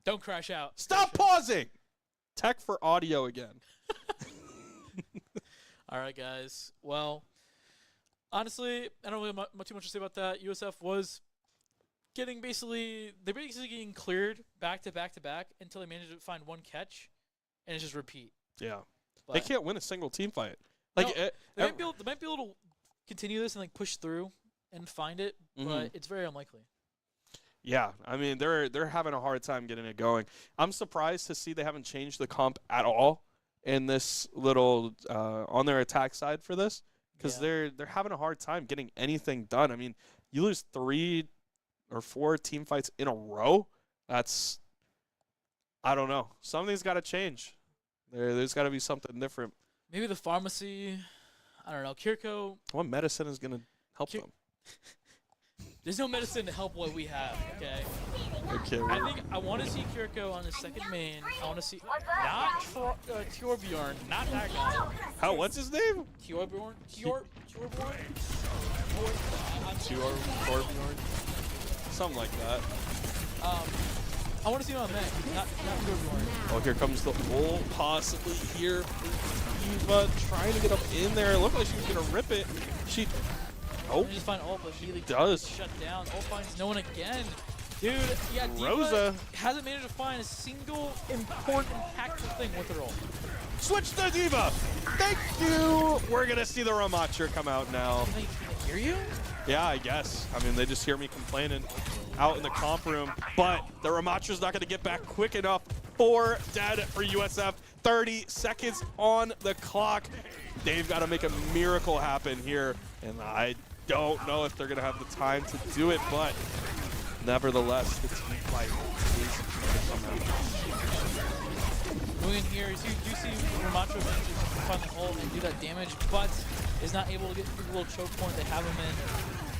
C: Don't crash out.
B: Stop pausing! Tech for audio again.
C: All right, guys. Well, honestly, I don't really have too much to say about that. USF was getting they're basically getting cleared back to back to back until they managed to find 1 catch, and it's just repeat.
B: Yeah.
C: But
B: They can't win a single team fight. Like
C: no, they might be able to continue this and like push through and find it, but it's very unlikely.
B: Yeah, I mean they're having a hard time getting it going. I'm surprised to see they haven't changed the comp at all in this little on their attack side for this, because they're having a hard time getting anything done. I mean, you lose 3 or 4 team fights in a row. That's, I don't know. Something's got to change. There's got to be something different.
C: Maybe the pharmacy. I don't know. Kiriko.
B: What medicine is gonna help them?
C: There's no medicine to help what we have, okay?
B: Okay.
C: I think I want to see Kiriko on his second main. I want to see not Torbjorn, not that guy.
B: How? What's his name?
C: Torbjorn.
B: Torbjorn. Something like that.
C: I want to see him on Meg, not Torbjorn.
B: Oh, here comes the ult, possibly here. D.Va trying to get up in there. It looked like she was gonna rip it. She. Oh,
C: You just find ult, but she
B: does.
C: shut down. Ult finds no one again. Dude, yeah,
B: Rosa
C: D.Va hasn't managed to find a single important, impactful thing with her ult.
B: switch to D.Va. Thank you. We're gonna see the Ramattra come out now.
C: Can they hear you?
B: Yeah, I guess. I mean, they just hear me complaining out in the comp room, but the Ramattra's not gonna get back quick enough. 4 dead for USF. 30 seconds on the clock. They've got to make a miracle happen here, and I don't know if they're going to have the time to do it, but nevertheless, the team fight is going to come out.
C: Going in here, you see Ramattra find the ult and do that damage, but is not able to get the little choke point they have him in.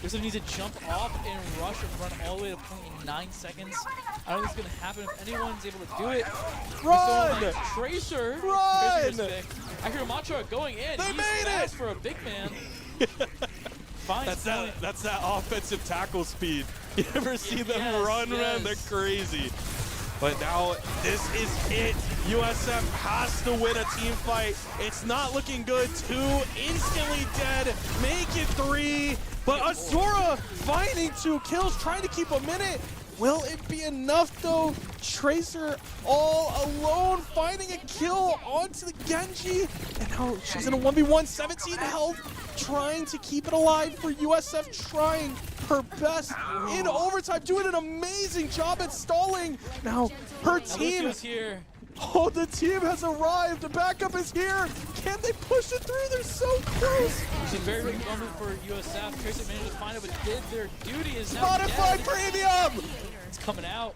C: USF needs to jump off and rush and run all the way to point in 9 seconds. I don't think it's going to happen if anyone's able to do it.
B: Run!
C: So, like, Tracer!
B: Run!
C: Tracer's I hear Ramattra going in.
B: They
C: He's
B: made it!
C: fast for a big man. Fine.
B: That's that offensive tackle speed. You ever see them run, man? They're crazy. But now this is it. USF has to win a team fight. It's not looking good. 2 instantly dead. Make it 3. But Asura finding 2 kills, trying to keep a minute. Will it be enough though? Tracer all alone, finding a kill onto the Genji. And now she's in a 1v1, 17 health, trying to keep it alive for USF, trying her best in overtime, doing an amazing job at stalling. Now her team,
C: here.
B: oh, the team has arrived. The backup is here. Can they push it through? They're so close.
C: It's a very big moment for USF. Tracer managed to find it, but did their duty. Is now
B: Spotify
C: dead.
B: Premium.
C: It's coming out.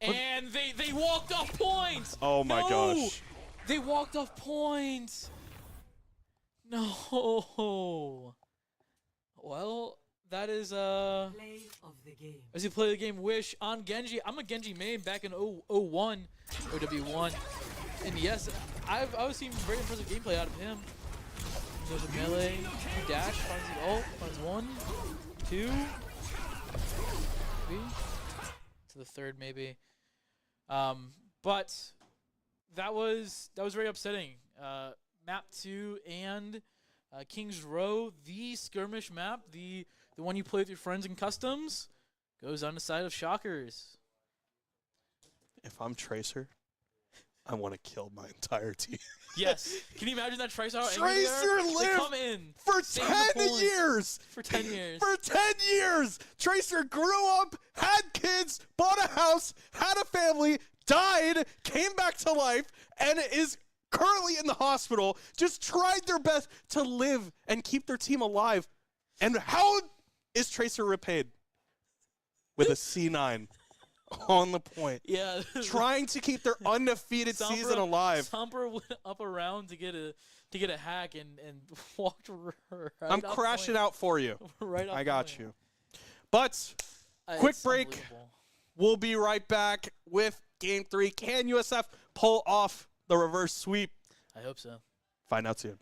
C: And they walked off points.
B: Oh my gosh.
C: They walked off points. No. Well, that is
E: Play of the game.
C: as you play the game Wish on Genji. I'm a Genji main back in 01, OW1. And yes, I was seeing very impressive gameplay out of him. There's a melee, dash, finds the ult, finds 1, 2, 3, to the third maybe. But that was very upsetting. Map 2 and King's Row, the skirmish map, the one you play with your friends in customs, goes on the side of Shockers.
B: If I'm Tracer, I want to kill my entire team.
C: Yes. Can you imagine that Tracer?
B: Tracer
C: They
B: lived
C: come in
B: for
C: save
B: 10
C: the points.
B: years.
C: For 10 years.
B: For 10 years. Tracer grew up, had kids, bought a house, had a family, died, came back to life, and is currently in the hospital. Just tried their best to live and keep their team alive. And how is Tracer repaid? With a C9 on the point.
C: Yeah.
B: Trying to keep their undefeated season alive.
C: Somper went up around to get a hack and walked right
B: I'm
C: off
B: crashing
C: point.
B: out for you.
C: Right off
B: I got
C: point.
B: you. But quick
C: It's
B: break.
C: unbelievable.
B: We'll be right back with Game 3. Can USF pull off the reverse sweep?
C: I hope so.
B: Find out soon.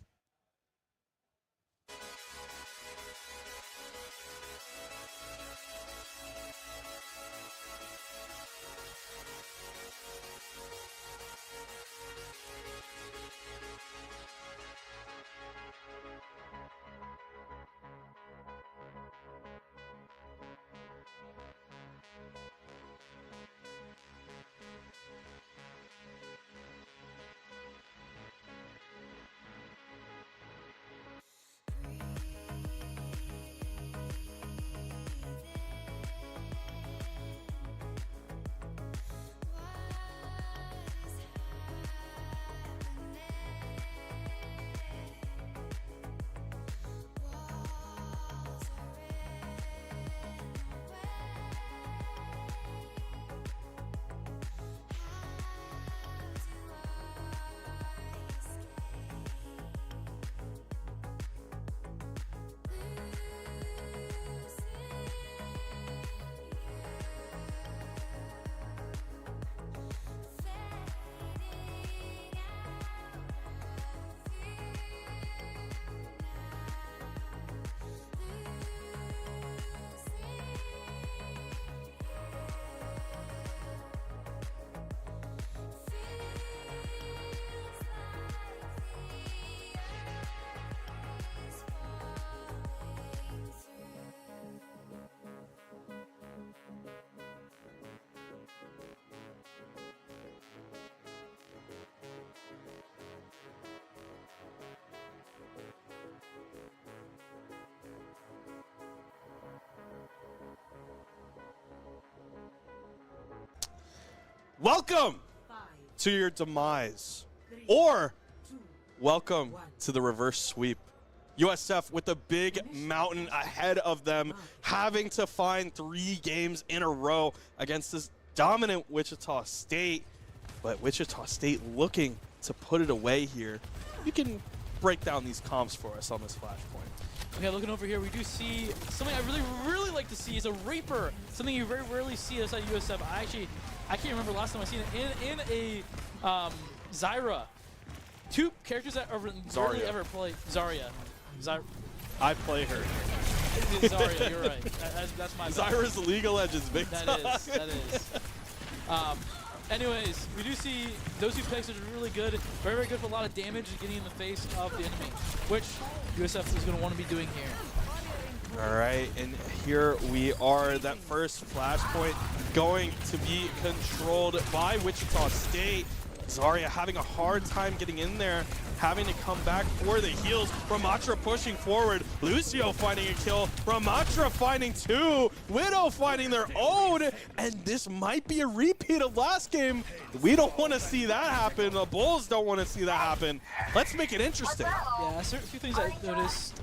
B: Welcome to your demise. Or welcome to the reverse sweep. USF with a big mountain ahead of them, having to find 3 games in a row against this dominant Wichita State. But Wichita State looking to put it away here. You can break down these comps for us on this flashpoint.
C: Okay, looking over here, we do see something I really like to see is a Reaper. Something you very rarely see outside USF. I can't remember last time I seen it in a Zyra. 2 characters that are rarely ever play Zarya.
B: I play her.
C: Zarya, you're right. That's my bad.
B: Zyra's League of Legends, big time.
C: That is. Anyways, we do see those 2 picks are really good. Very good for a lot of damage getting in the face of the enemy, which USF is going to want to be doing here.
B: All right, and here we are. That first flashpoint going to be controlled by Wichita State. Zarya having a hard time getting in there, having to come back for the heals. Ramatra pushing forward. Lucio finding a kill. Ramatra finding two. Widow finding their own. And this might be a repeat of last game. We don't want to see that happen. The Bulls don't want to see that happen. Let's make it interesting.
C: Yeah, a few things I noticed.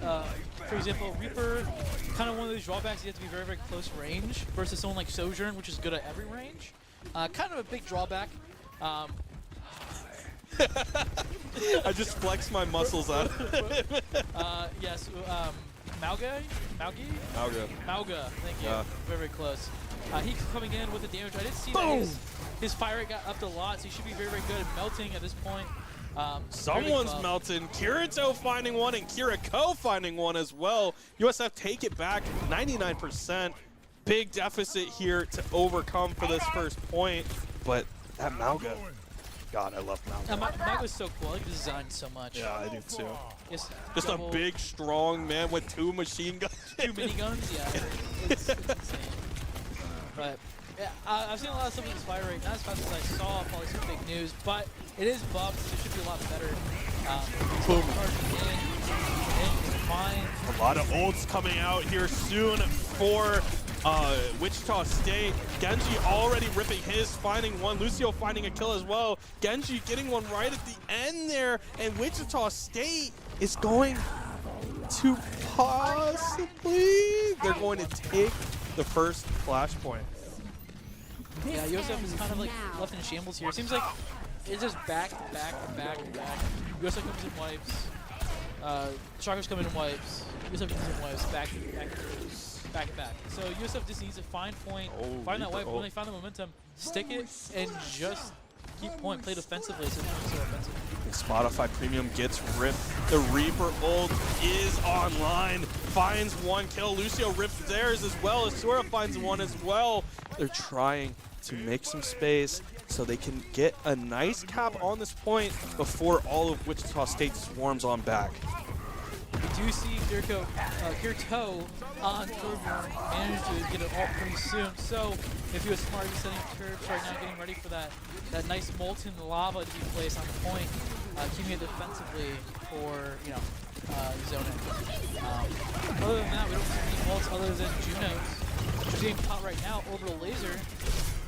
C: For example, Reaper, kind of one of those drawbacks, you have to be very, very close range versus someone like Sojourn, which is good at every range. Kind of a big drawback.
B: I just flexed my muscles out.
C: Yes, Mauga, thank you.
B: Yeah.
C: Very, very close. He's coming in with the damage. I did see that his fire rate got upped a lot, so he should be very, very good at melting at this point.
B: Someone's melting. Kirito finding one and Kiriko finding one as well. USF take it back 99%. Big deficit here to overcome for this first point. But that Mauga, God, I love Mauga.
C: Mauga's so cool. I like the design so much.
B: Yeah, I do too. Just
C: double,
B: a big, strong man with two machine guns.
C: two miniguns. Yeah, it's insane. But yeah, I've seen a lot of stuff with this fire rate. Not as fast as I saw. Probably some fake news, but it is buffed, so it should be a lot better.
B: Boom.
C: Fine.
B: A lot of ults coming out here soon for Wichita State. Genji already ripping his, finding one. Lucio finding a kill as well. Genji getting one right at the end there. And Wichita State is going to possibly, they're going to take the first flashpoint.
C: Yeah, USF is kind of like left in shambles here. Seems like it's just back to back to back to back. USF comes in wipes. Shockers come in wipes. USF comes in wipes. Back to back to back. So USF just needs to find point, find that wipe. When they find the momentum, stick it, and just keep point. Play defensively so it's so offensive.
B: Spotify Premium gets ripped. The Reaper ult is online. Finds one kill. Lucio rips theirs as well. Asura finds one as well. They're trying to make some space so they can get a nice cap on this point before all of Wichita State swarms on back.
C: We do see Kirito on Turbo manage to get it all pretty soon. So if he was smart, he's setting turrets right now, getting ready for that nice molten lava to be placed on the point, keeping it defensively for zoning. Other than that, we don't see any ults other than Juno's. She's getting caught right now. Orbital laser.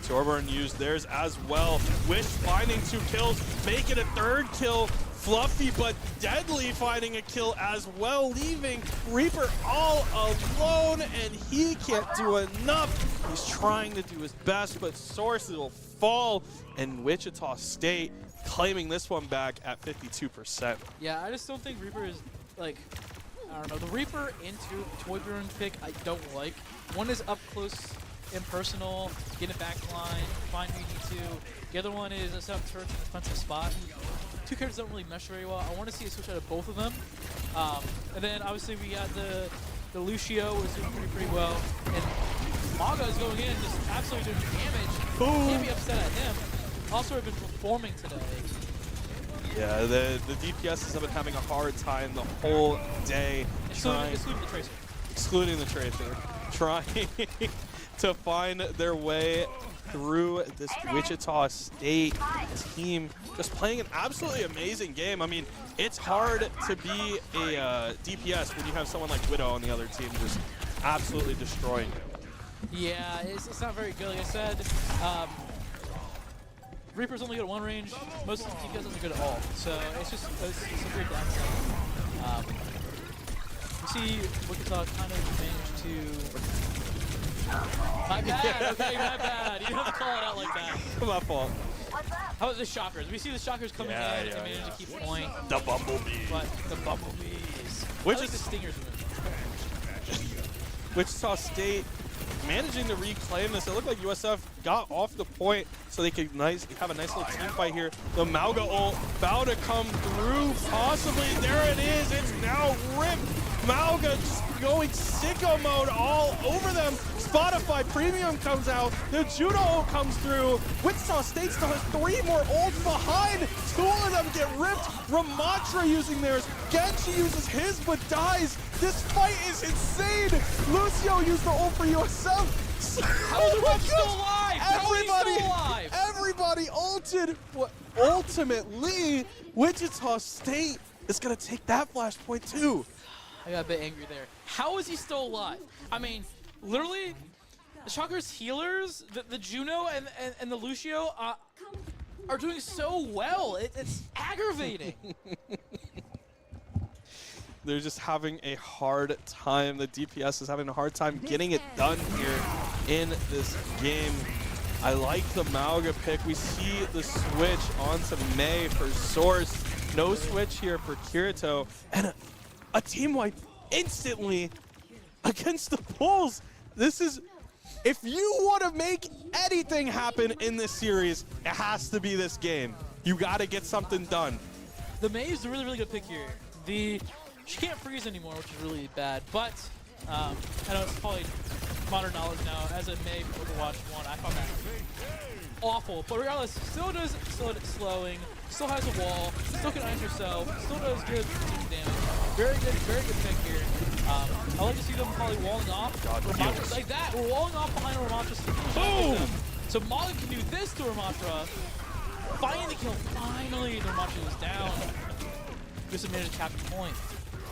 B: Torbjorn used theirs as well. Wish finding two kills, make it a third kill. Fluffy but deadly finding a kill as well, leaving Reaper all alone, and he can't do enough. He's trying to do his best, but Source will fall, and Wichita State claiming this one back at 52%.
C: Yeah, I just don't think Reaper is, like, I don't know. The Reaper into Torbjorn pick I don't like. One is up close, impersonal, get it back line, find who you need to. The other one is a set up turret in a defensive spot. Two characters don't really mesh very well. I want to see a switch out of both of them. And then obviously we got the Lucio is doing pretty well. And Maga is going in, just absolutely doing damage. Can't be upset at him. Also have been performing today.
B: Yeah, the DPSs have been having a hard time the whole day.
C: Excluding the Tracer.
B: Excluding the Tracer. Trying to find their way through this Wichita State team, just playing an absolutely amazing game. I mean, it's hard to be a DPS when you have someone like Widow on the other team just absolutely destroying you.
C: Yeah, it's not very good. Like I said, Reaper's only good at one range. Most of the DPS isn't good at all. So it's a weird downside. You see Wichita kind of managed to... My bad, okay, my bad. You don't have to call it out like that.
B: My fault.
C: How about the Shockers? We see the Shockers coming in and manage to keep point.
B: The Bumblebees.
C: But the Bumblebees.
B: Which
C: I like
B: is
C: the Stingers move.
B: Wichita State managing to reclaim this. It looked like USF got off the point so they could have a nice little team fight here. The Mauga ult about to come through, possibly. There it is. It's now ripped. Mauga just going sicko mode all over them. Spotify Premium comes out. The Juno ult comes through. Wichita State still has 3 more ults behind. 2 of them get ripped. Ramatra using theirs. Genji uses his but dies. This fight is insane. Lucio used the ult for USF.
C: How is Overwatch still alive? How is he still alive?
B: Everybody ulted. What? Ultimately, Wichita State is going to take that flashpoint too.
C: I got a bit angry there. How is he still alive? I mean, literally, the Shockers healers, the Juno and the Lucio are doing so well. It's aggravating.
B: They're just having a hard time. The DPS is having a hard time getting it done here in this game. I like the Mauga pick. We see the switch onto May for Source. No switch here for Kirito. And a team wipe instantly against the Bulls. This is, if you want to make anything happen in this series, it has to be this game. You got to get something done.
C: The May is a really, really good pick here. She can't freeze anymore, which is really bad. But I know it's probably modern knowledge now. As a May for Overwatch 1, I found that awful. But regardless, still does slowing, still has a wall, still can ice herself, still does good damage. Very good pick here. I like to see them probably walling off. Ramatra, like that, we're walling off behind Ramatra. Boom! So Molly can do this to Ramatra. Finding the kill, finally, Ramatra is down. Just managed to capture point.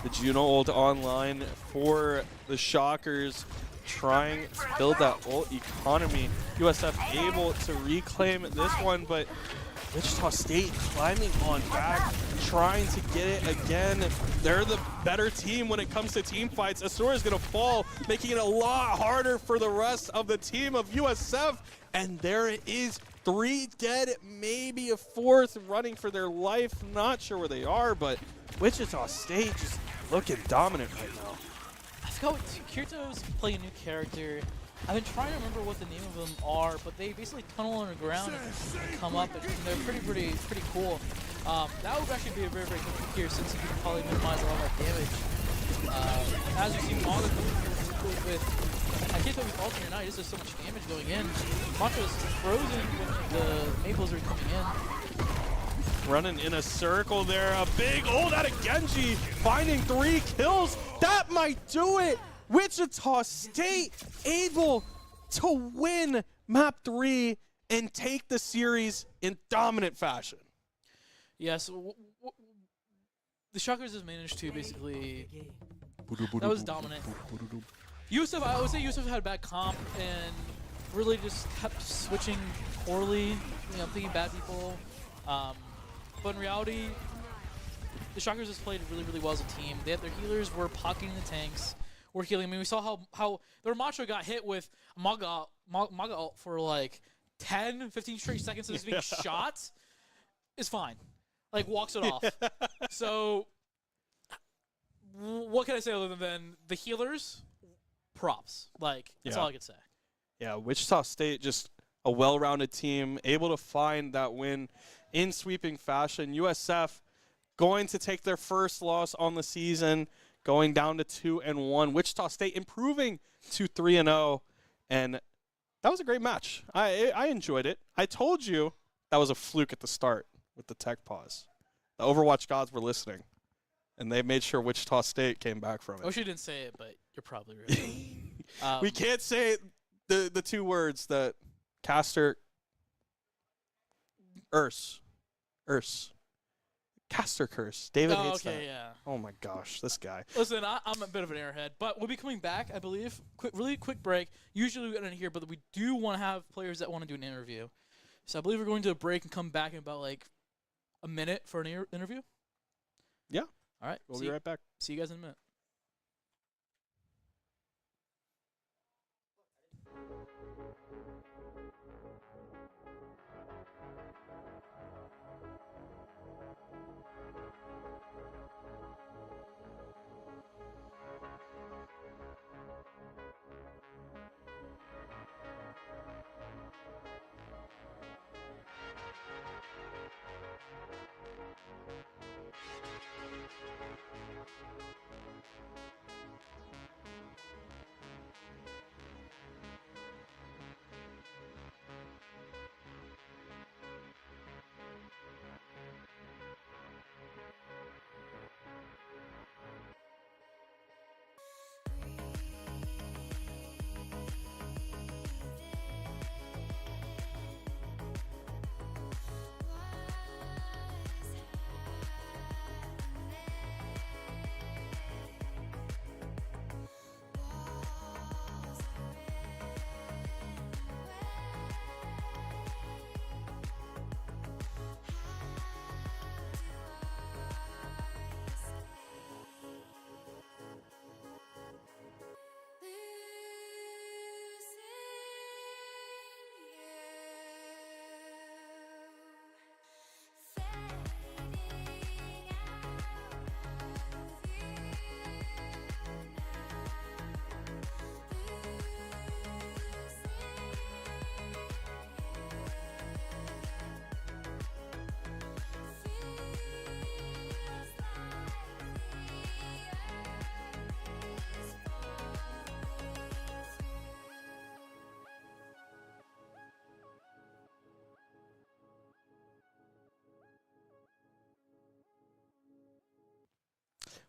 B: The Juno ult online for the Shockers, trying to build that ult economy. USF able to reclaim this one, but Wichita State climbing on back, trying to get it again. They're the better team when it comes to team fights. Asura is going to fall, making it a lot harder for the rest of the team of USF. And there it is, 3 dead, maybe a 4th running for their life. Not sure where they are, but Wichita State just looking dominant right now.
C: I forgot what Kirito's playing a new character. I've been trying to remember what the name of them are, but they basically tunnel underground and come up, and they're pretty cool. That would actually be a very good pick here, since you can probably minimize a lot of that damage. As you see, Maga coming here with I can't tell if he's alternate or not. There's just so much damage going in. Matra's frozen when the Maples are coming in.
B: Running in a circle there. A big ult out of Genji, finding 3 kills. That might do it. Wichita State able to win map 3 and take the series in dominant fashion.
C: Yeah, so the Shockers has managed to basically, that was dominant. USF, I would say USF had a bad comp and really just kept switching poorly, picking bad people. But in reality, the Shockers has played really well as a team. Their healers were pocketing the tanks, were healing. I mean, we saw how the Ramatra got hit with Maga ult for like 10, 15 straight seconds of being shot. Is fine. Like, walks it off. So, what can I say other than the healers? Props. Like, that's all I could say.
B: Yeah, Wichita State, just a well-rounded team, able to find that win in sweeping fashion. USF going to take their first loss on the season, going down to 2-1. Wichita State improving to 3-0, and that was a great match. I enjoyed it. I told you that was a fluke at the start with the tech pause. The Overwatch gods were listening, and they made sure Wichita State came back from it.
C: I wish you didn't say it, but you're probably right.
B: We can't say the 2 words that Caster Curse. Caster Curse. David hates that.
C: Yeah.
B: Oh my gosh, this guy.
C: Listen, I'm a bit of an airhead, but we'll be coming back, I believe. Really quick break. Usually we get in here, but we do want to have players that want to do an interview. So I believe we're going to a break and come back in about like a minute for an interview.
B: Yeah.
C: All right.
B: We'll be right back.
C: See you guys in a minute.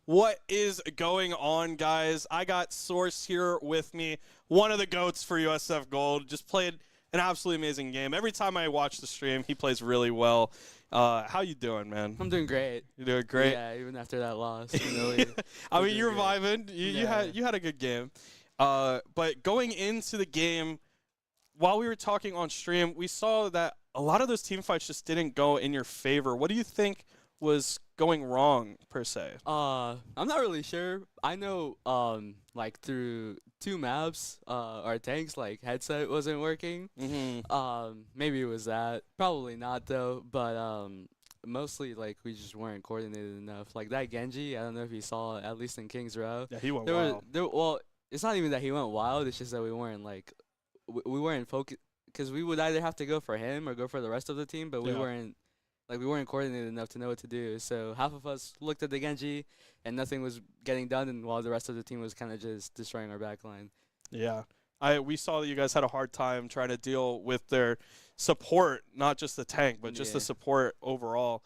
B: What is going on, guys? I got Source here with me, one of the GOATs for USF Gold. Just played an absolutely amazing game. Every time I watch the stream, he plays really well. How you doing, man?
F: I'm doing great.
B: You're doing great?
F: Yeah, even after that loss. Really,
B: I mean, you're
F: doing
B: vibing. You had a good game. But going into the game, while we were talking on stream, we saw that a lot of those team fights just didn't go in your favor. What do you think was going wrong, per se?
F: I'm not really sure. I know, like through 2 maps, our tanks like headset wasn't working. Maybe it was that. Probably not though. But mostly like we just weren't coordinated enough. Like that Genji, I don't know if you saw, at least in King's Row.
B: Yeah, he went
F: There
B: wild.
F: well, it's not even that he went wild. It's just that we weren't like we weren't focused, because we would either have to go for him or go for the rest of the team, but we
B: Yeah.
F: weren't coordinated enough to know what to do. So half of us looked at the Genji and nothing was getting done, and while the rest of the team was kind of just destroying our backline.
B: Yeah. We saw that you guys had a hard time trying to deal with their support, not just the tank, but just the
F: Yeah.
B: support overall.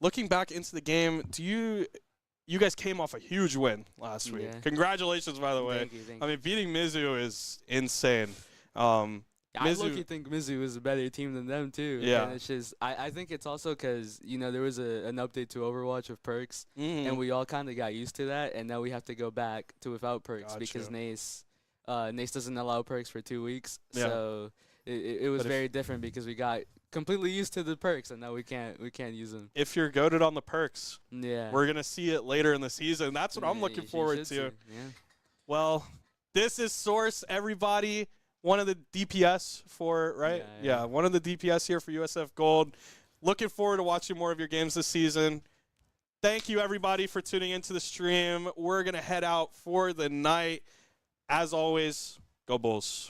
B: Looking back into the game, you guys came off a huge win last week.
F: Yeah.
B: Congratulations, by the way.
F: Thank you. Thank
B: I
F: you.
B: mean, beating Mizu is insane.
F: I
B: Mizu-
F: low-key think Mizu is a better team than them too.
B: Yeah.
F: And it's just I think it's also because there was an update to Overwatch of perks,
B: Mhm.
F: and we all kind of got used to that, and now we have to go back to without perks because
B: Gotcha.
F: NACE doesn't allow perks for 2 weeks.
B: Yeah.
F: So it was
B: But if-
F: very different because we got completely used to the perks, and now we can't use them.
B: If you're goated on the perks,
F: Yeah.
B: we're going to see it later in the season. That's what I'm
F: Yeah,
B: looking
F: you
B: forward
F: should
B: to.
F: see. Yeah.
B: Well, this is Source, everybody. One of the DPS for, right?
F: Yeah.
B: One of the DPS here for USF Gold. Looking forward to watching more of your games this season. Thank you, everybody, for tuning into the stream. We're going to head out for the night. As always, go Bulls.